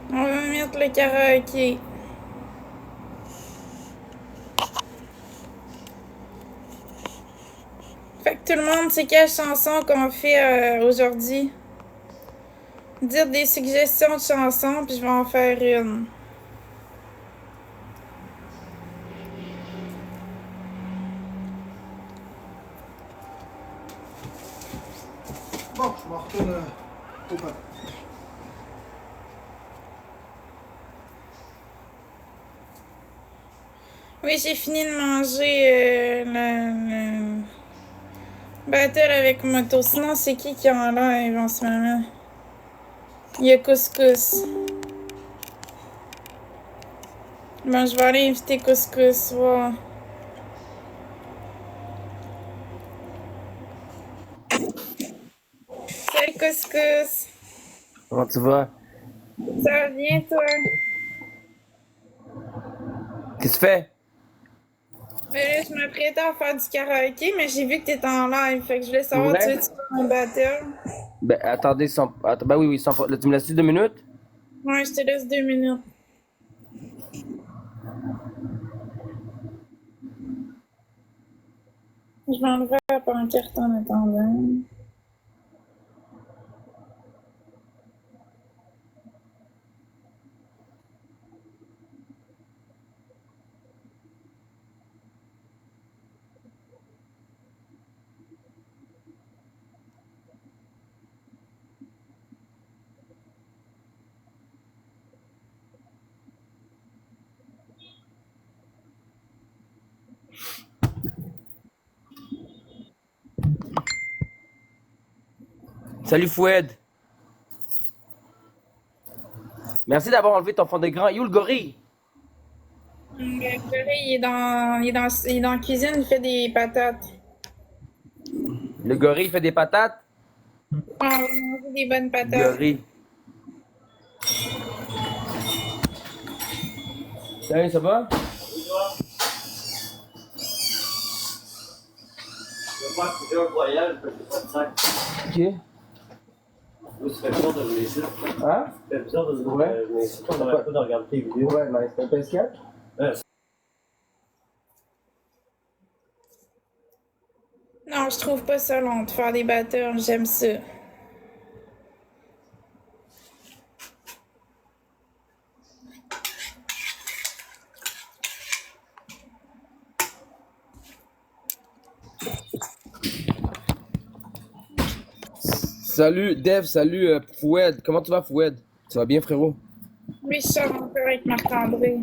On va mettre le karaoké. Fait que tout le monde sait quelle chanson qu'on fait aujourd'hui. Dire des suggestions de chansons, puis je vais en faire une. Bon, je m'en retourne au pain. Oui, j'ai fini de manger le battle avec moto. Sinon, c'est qui est en live en ce moment? Il y a Couscous. Bon, je vais aller inviter Couscous. Voir. Salut Couscous. Comment tu vas? Ça va bien, toi? Qu'est-ce que tu fais? Ben là, je m'apprêtais à faire du karaoké, mais j'ai vu que t'étais en live. Fait que je voulais savoir, Ouais. tu veux-tu faire un battle? Ben, attendez, ben oui, là, tu me laisses 2 minutes? Ouais, je te laisse 2 minutes. Je vais enlever la pancarte en attendant. Salut Foued! Merci d'avoir enlevé ton fond d'écran. You le gorille! Le curry, il est dans la cuisine, il fait des patates. Le gorille fait des patates? On va manger des bonnes patates. Gorille. Salut, ça va? Je vais faire plusieurs voyages, parce que j'ai pas de sac. Ok. Moi, ça fait bizarre de venir ici. Hein? Ça fait bizarre de Ouais. venir ici. On n'aurait pas de regarder tes vidéos. Ouais, nice. T'as un PS4? Ouais. Non, je trouve pas ça long de faire des battles, j'aime ça. Salut Dev, salut Foued. Comment tu vas Foued? Tu vas bien frérot? Oui, je sors encore avec Marc-André.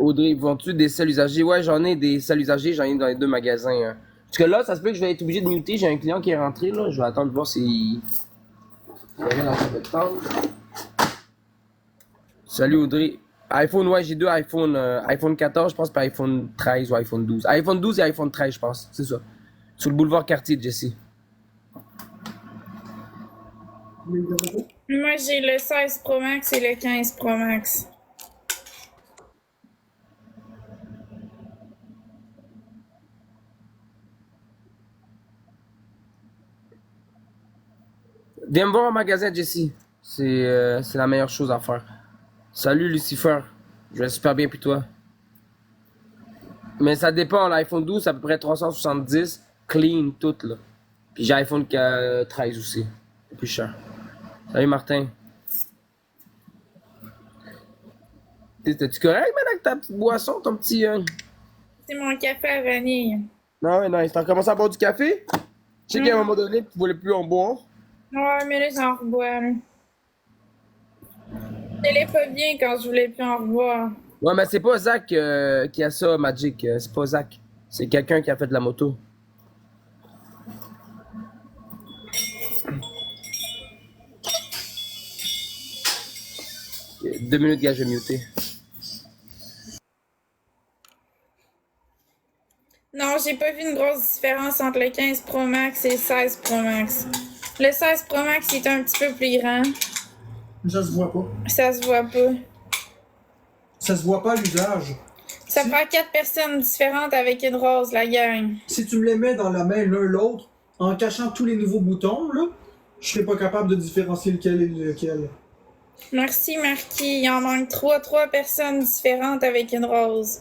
Audrey, vends-tu des sels usagés? Ouais, j'en ai des sels usagés, j'en ai dans les 2 magasins. Hein. Parce que là, ça se peut que je vais être obligé de muter. J'ai un client qui est rentré là. Je vais attendre de voir s'il y a rien dans cette tente. Salut Audrey. iPhone, ouais, j'ai 2 iPhone. iPhone 14, je pense, puis iPhone 13 ou iPhone 12. iPhone 12 et iPhone 13, je pense. C'est ça. Sur le boulevard Cartier, Jesse. Moi, j'ai le 16 Pro Max et le 15 Pro Max. Viens me voir au magasin, Jesse. C'est la meilleure chose à faire. Salut Lucifer. Je vais super bien, puis toi. Mais ça dépend, l'iPhone 12, c'est à peu près 370. Clean, tout, là. Puis j'ai iPhone 13 aussi. C'est plus cher. Salut Martin. T'es-tu correct, man, avec ta petite boisson, ton petit... C'est mon café à vanille. Non, ouais, nice. T'as commencé à boire du café? Je sais qu'à un moment donné, tu voulais plus en boire. Ouais, mais là, j'en rebois, là. J'allais pas bien quand je voulais plus en revoir. Ouais, mais c'est pas Zach qui a ça, Magic. C'est pas Zach. C'est quelqu'un qui a fait de la moto. Ok, 2 minutes, gars, je vais muter. Non, j'ai pas vu une grosse différence entre le 15 Pro Max et le 16 Pro Max. Le 16 Pro Max il est un petit peu plus grand. Ça se voit pas. Ça se voit pas. Ça se voit pas à l'usage. Ça Si- prend 4 personnes différentes avec une rose, la gang. Si tu me les mets dans la main l'un l'autre, en cachant tous les nouveaux boutons, là, je serais pas capable de différencier lequel est lequel. Merci, Marquis. Il en manque 3 personnes différentes avec une rose.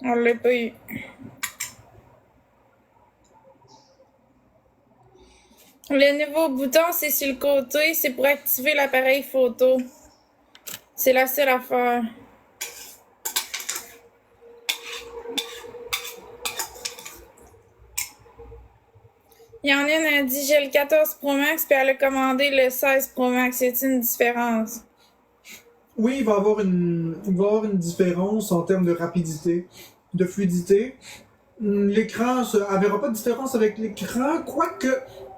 On l'a pas eu. Le nouveau bouton, c'est sur le côté. C'est pour activer l'appareil photo. C'est la seule affaire. Il y en a une, elle dit j'ai le 14 Pro Max, puis elle a commandé le 16 Pro Max. C'est une différence. Oui, il va y avoir une différence en termes de rapidité, de fluidité. L'écran, elle verra pas de différence avec l'écran, quoique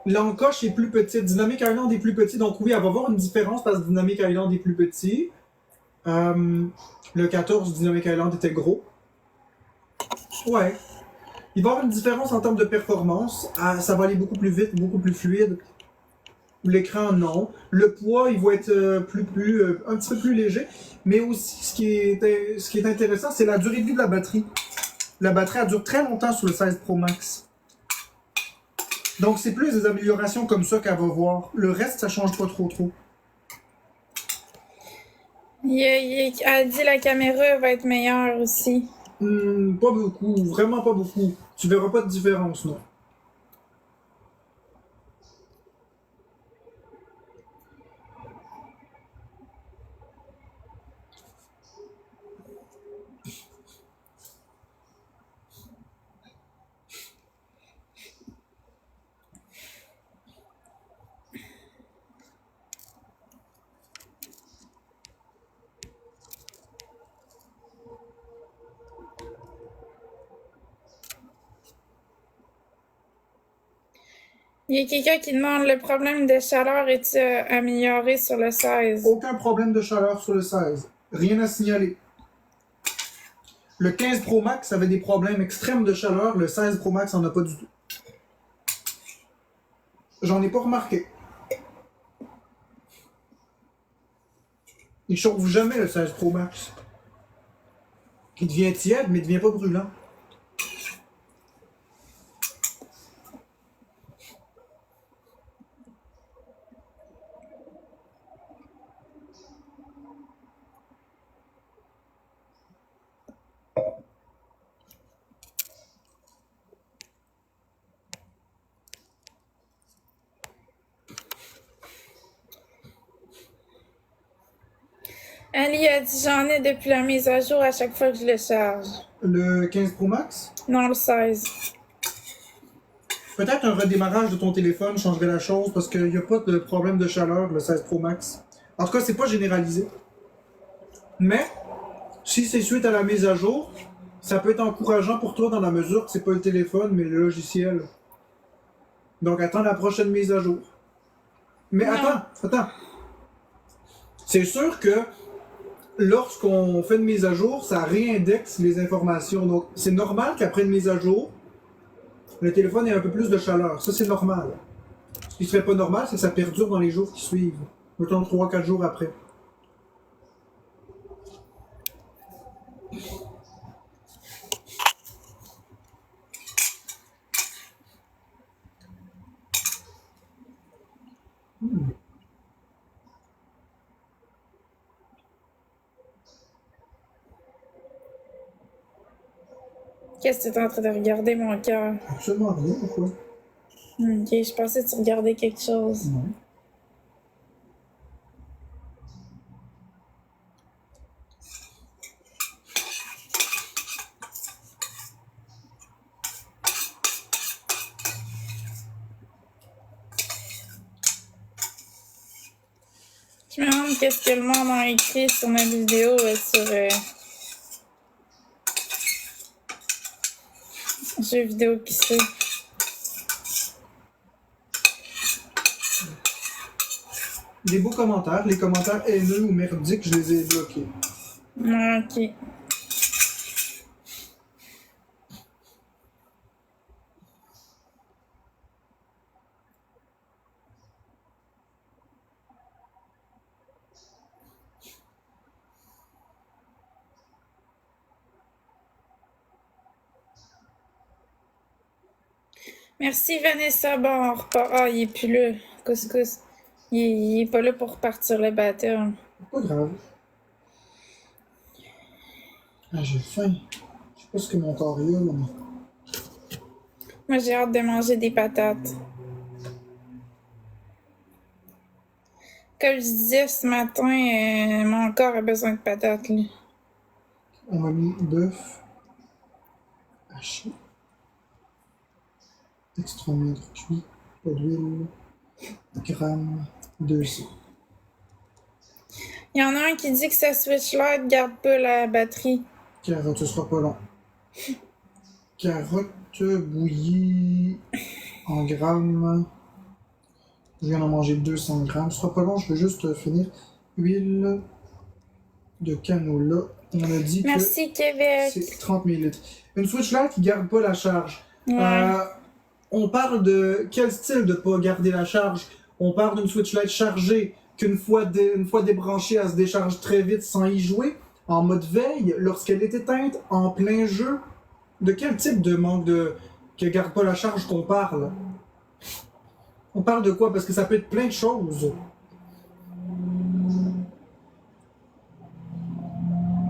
l'encoche est plus petite. Dynamic Island est plus petit, donc oui, elle va avoir une différence parce que Dynamic Island est plus petit. Le 14 Dynamic Island était gros. Ouais. Il va y avoir une différence en termes de performance. Ça va aller beaucoup plus vite, beaucoup plus fluide. L'écran, non. Le poids, il va être un petit peu plus léger. Mais aussi, ce qui est intéressant, c'est la durée de vie de la batterie. La batterie, elle dure très longtemps sur le 16 Pro Max. Donc, c'est plus des améliorations comme ça qu'elle va voir. Le reste, ça change pas trop. Elle dit la caméra va être meilleure aussi. Pas beaucoup, vraiment pas beaucoup. Tu verras pas de différence, non. Il y a quelqu'un qui demande le problème de chaleur est-il amélioré sur le 16? Aucun problème de chaleur sur le 16. Rien à signaler. Le 15 Pro Max avait des problèmes extrêmes de chaleur, le 16 Pro Max en a pas du tout. J'en ai pas remarqué. Il chauffe jamais le 16 Pro Max. Il devient tiède, mais il devient pas brûlant. Ali a dit j'en ai depuis la mise à jour à chaque fois que je le charge. Le 15 Pro Max? Non, le 16. Peut-être un redémarrage de ton téléphone changerait la chose parce qu'il n'y a pas de problème de chaleur, le 16 Pro Max. En tout cas, c'est pas généralisé. Mais, si c'est suite à la mise à jour, ça peut être encourageant pour toi dans la mesure que c'est pas le téléphone, mais le logiciel. Donc, attends la prochaine mise à jour. Mais Non. attends. C'est sûr que lorsqu'on fait une mise à jour, ça réindexe les informations. Donc, c'est normal qu'après une mise à jour, le téléphone ait un peu plus de chaleur. Ça, c'est normal. Ce qui serait pas normal, c'est que ça perdure dans les jours qui suivent. Mettons 3-4 jours après. Qu'est-ce que tu es en train de regarder, mon cœur? Absolument rien, pourquoi? Ok, je pensais que tu regardais quelque chose. Non. Je me demande qu'est-ce que le monde a écrit sur ma vidéo sur jeux vidéo PC. des beaux commentaires. Les commentaires haineux ou merdiques, je les ai bloqués. Ok. Merci Vanessa. Bon, on repart. Ah, il est plus là. Couscous. Il est pas là pour repartir le batteur. Pas grave. Ah, j'ai faim. Je sais pas ce que mon corps y a, là, mais... Moi, j'ai hâte de manger des patates. Comme je disais ce matin, mon corps a besoin de patates. Là. On m'a mis bœuf haché. Extra maigre cuit. Pas d'huile. Gramme 200. Il y en a un qui dit que sa Switch Lite garde pas la batterie. Carotte, ce sera pas long. Carotte bouillie en grammes. Je viens d'en manger 200 grammes. Ce sera pas long, je vais juste finir. Huile de canola. On a dit Merci que Québec. c'est 30 ml. Une Switch Lite qui garde pas la charge. Ouais. On parle de quel style de pas garder la charge? On parle d'une Switch Lite chargée qu'une fois, une fois débranchée, elle se décharge très vite sans y jouer, en mode veille, lorsqu'elle est éteinte, en plein jeu. De quel type de manque de... que garde pas la charge qu'on parle? On parle de quoi? Parce que ça peut être plein de choses.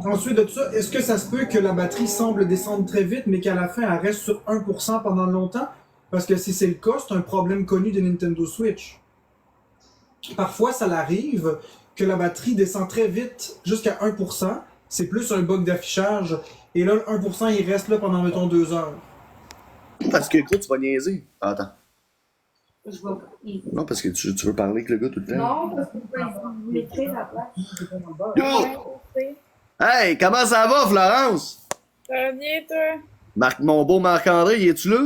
Ensuite de ça, est-ce que ça se peut que la batterie semble descendre très vite, mais qu'à la fin, elle reste sur 1% pendant longtemps? Parce que si c'est le cas, c'est un problème connu de Nintendo Switch. Parfois, ça l'arrive que la batterie descend très vite jusqu'à 1%. C'est plus un bug d'affichage. Et là, le 1%, il reste là pendant, mettons, 2 heures. Parce que écoute, tu vas niaiser. Attends. Non, parce que tu veux parler avec le gars tout le temps. Non, parce que vous mettrez la place. Yo! Hey, comment ça va, Florence? Ça va bien, toi? Mon beau Marc-André, y es-tu là?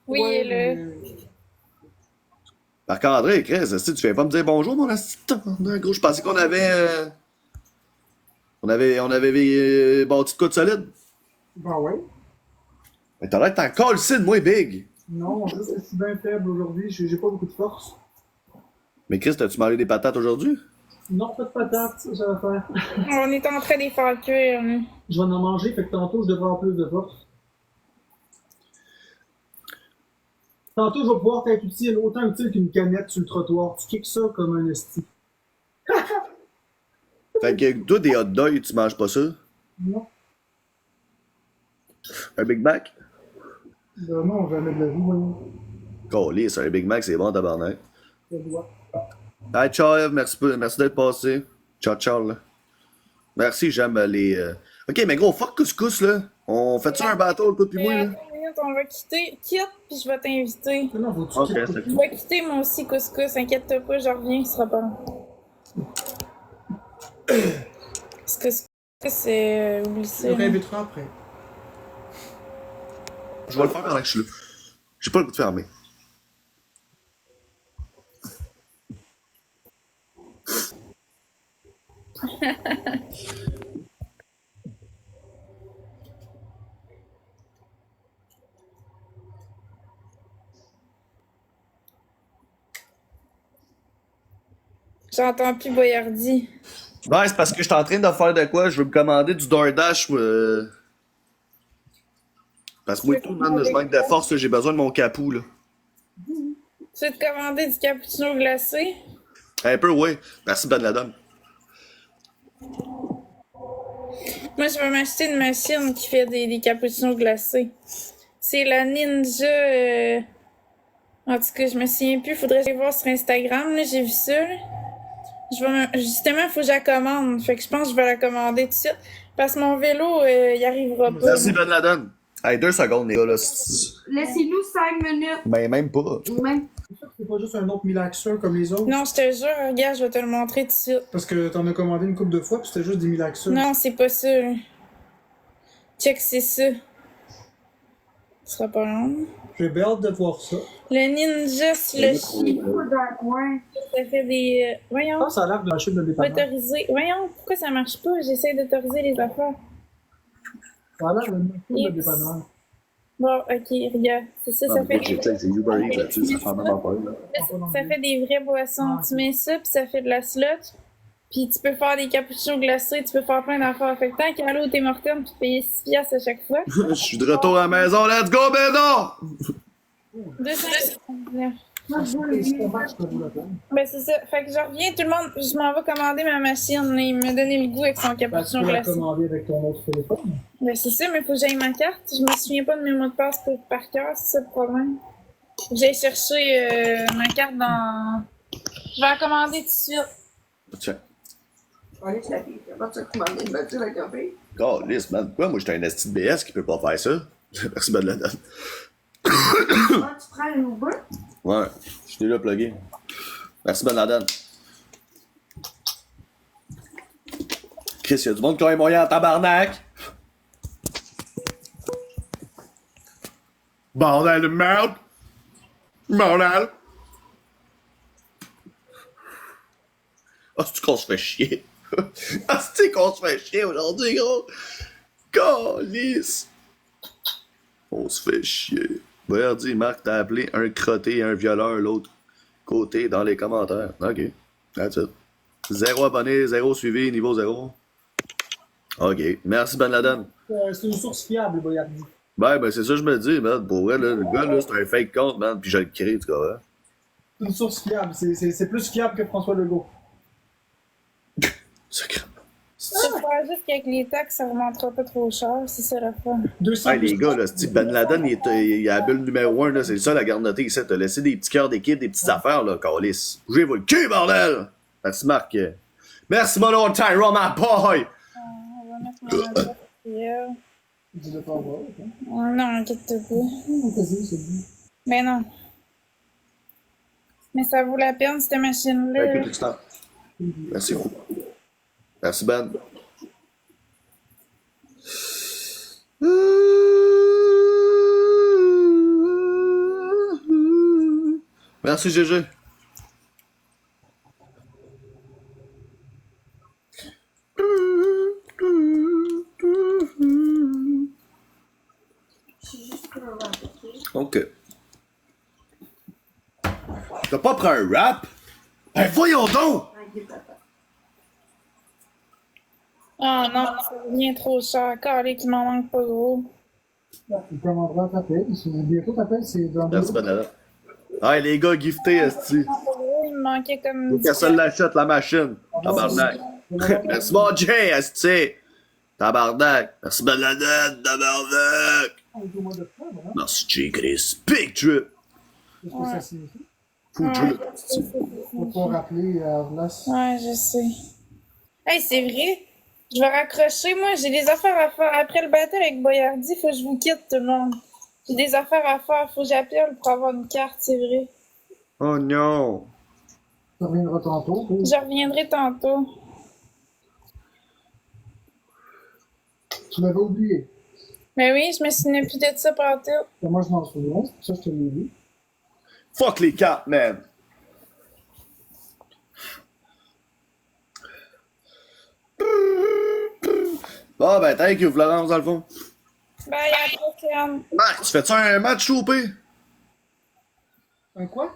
Oui, il est là. Marc-André, Chris, tu viens pas me dire bonjour, mon assistant? Gros, je pensais qu'on avait. On avait bâti de quoi de solide. Ben ouais. Mais t'as l'air d'être encore le de moi, Big. Non, juste que je suis bien faible aujourd'hui. J'ai pas beaucoup de force. Mais Chris, t'as-tu mangé des patates aujourd'hui? Non, pas de patates, ça va faire. On est en train de les faire cuire. Là. Je vais en manger, fait que tantôt, je devrais avoir plus de force. Tantôt, je vais pouvoir être utile, autant utile qu'une canette sur le trottoir. Tu kicks ça comme un esti. Fait que toi, des hot dogs, tu manges pas ça? Non. Un Big Mac? Ben non, jamais de la vie, voyons. Calisse, un Big Mac, c'est bon, tabarnak. Je dois. Hey, ciao, Eve, merci d'être passé. Ciao, ciao, là. Merci, j'aime les... Ok, mais gros, fuck couscous, là. On fait-tu un bateau, le coup de puis moi, là? Attends une minute, on va quitter. Quitte, puis je vais t'inviter. Non, faut-tu Ok, quitter? c'est Je vais quitter moi aussi, couscous. Inquiète-toi pas, je reviens, ce sera pas long. Parce que c'est... oublie ça. Je là. réinviterai après. Je vais le faire pendant que je suis là. J'ai pas le goût de fermer. J'entends plus Boyardi. Ouais, c'est parce que je suis en train de faire de quoi? Je veux me commander du DoorDash. Parce que moi, tout, man, je manque de force, là, j'ai besoin de mon capou, là. Tu veux te commander du cappuccino glacé? Un peu, oui. Merci, Ben Laden. Moi, je vais m'acheter une machine qui fait des cappuccinos glacés. C'est la Ninja... En tout cas, je me souviens plus. Faudrait aller voir sur Instagram. Là, j'ai vu ça. Là. Justement, il faut que je la commande. Fait que je pense que je vais la commander tout de suite. Parce que mon vélo, il arrivera pas. Merci, Ben Laden. Hey, 2 secondes, les gars, là. Laissez-nous 5 minutes. Ben, même pas. Ou même. C'est pas juste un autre Milaxeur comme les autres. Non, je te jure, regarde, je vais te le montrer tout de suite. Parce que t'en as commandé une couple de fois, puis c'était juste des Milaxeur. Non, c'est pas ça. Là. Check, c'est ça. Ce sera pas long. J'ai bien hâte de voir ça. Le ninja slushy. Dans le coin. Ça fait des. Voyons. Ah, ça a l'air de marcher de dépanneur. Autoriser. Voyons, pourquoi ça marche pas? J'essaie d'autoriser les affaires. Ça a l'air de marcher de Yes. dépanneur. Bon, ok, regarde. C'est ça, ça fait. J'ai check, c'est Uber Eats là-dessus, ça fait même pas là. Ça fait des vraies boissons. Tu mets ça, puis ça fait de la slot. Puis tu peux faire des cappuccinos glacés, tu peux faire plein d'affaires. Fait que tant qu'à l'eau, t'es mortelle, tu payes 6 piastres à chaque fois. Je suis de retour à la maison, let's go, Bédon! 279. Moi, je veux le C'est mieux. pas mal, ça vaut la peine. Ben c'est ça. Fait que je reviens, tout le monde, je m'en vais commander ma machine. Là. Il m'a donné le goût avec son Ben, tu cappuccino peux la glacé. commander avec ton autre téléphone. Ben c'est ça, mais faut que j'aille ma carte. Je me souviens pas de mes mots de passe par cœur, c'est ça le problème. Faut que j'aille chercher ma carte dans... Je vais la commander tout de suite. Tiens. Allez, je la fille. Va te commander une voiture avec un pays. Calisse, man. Pourquoi moi j'étais un esti de BS qui peut pas faire ça? Merci, Ben Laden. Ah, tu prends le Uber? Ouais, je t'ai là plugué. Merci, Ben Laden. Chris, y'a du monde qui a les moyens en tabarnak. Bordel de merde. Bordel. Ah, c'est-tu qu'on se fait chier? Ah, c'est-tu qu'on se fait chier aujourd'hui, gros? Calisse. On se fait chier. D'ailleurs, dis, Marc, t'as appelé un crotté et un violeur l'autre côté dans les commentaires. Ok, that's it. 0 abonné, 0 suivi, niveau 0. Ok, merci Ben Laden. C'est une source fiable, Boyardi. Ben, c'est ça que je me dis, man. Pour vrai, là, le gars, là, c'est un fake compte, man, pis je le crée, tu vois. C'est une source fiable. C'est plus fiable que François Legault. Sacré. J'espère juste qu'avec les taxes, ça remontera pas trop cher, c'est ça la fin. 200 Hey, les gars, là, c'est Ben Laden, il a la bulle numéro 1, là, c'est ça la garnoté ici. T'as laissé des petits cœurs d'équipe, des petites affaires, là, calice. Bougez-vous le cul, bordel! Merci, Marc. Merci, mon Lord Tyrone, my boy! On va mettre mon adresse courriel. Tu l'as pas voir, ok? Oh non, inquiète-toi pas. Vas-y, c'est bon. Ben non. Mais ça vaut la peine, cette machine-là. Écoute, extra. Merci, gros. Merci, Ben. Merci, GG. Ok. T'as pas pris un rap? Ben voyons donc! Ah non, ça devient trop cher. Calé qui m'en manque pas gros. Il commandera ta paye. Bientôt ta paye, c'est dans Merci, Banana. Hey, les gars, giftés, esti. Pas gros, il me manquait comme Faut 10 personne l'achète, la machine. Tabarnak. Merci, mon Jay, esti. Tabarnak. Merci, Banana, tabarnak. au mois d'octobre, hein? Merci, Jay Chris. Big trip. Qu'est-ce que ça signifie? Food trip. Faut pas rappeler à Arlas. Ouais, je sais. Hey, c'est vrai. Je vais raccrocher, moi. J'ai des affaires à faire. Après le battle avec Boyardi, faut que je vous quitte, tout le monde. J'ai des affaires à faire. Faut que j'appelle pour avoir une carte, c'est vrai. Oh non. Tu reviendras tantôt. Puis... Je reviendrai tantôt. Tu l'avais oublié. Mais oui, je me souviens plus de ça partout. Et moi, je m'en souviens. C'est pour ça que je te l'ai dit. Fuck les cartes, man. Bon, ben, thank you, Florence, dans le fond. Bye, à la prochaine. Marc, tu fais-tu un match choupé? Un quoi?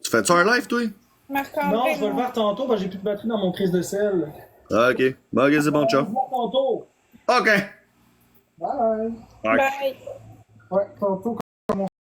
Tu fais-tu un live, toi? Marc-André. Non, je vais le faire tantôt parce que j'ai plus de batterie dans mon prise de sel. Ah, ok. Bon, ok, c'est bon, Je ciao. vais le faire tantôt. Ok. Bye. Bye. Ouais, tantôt.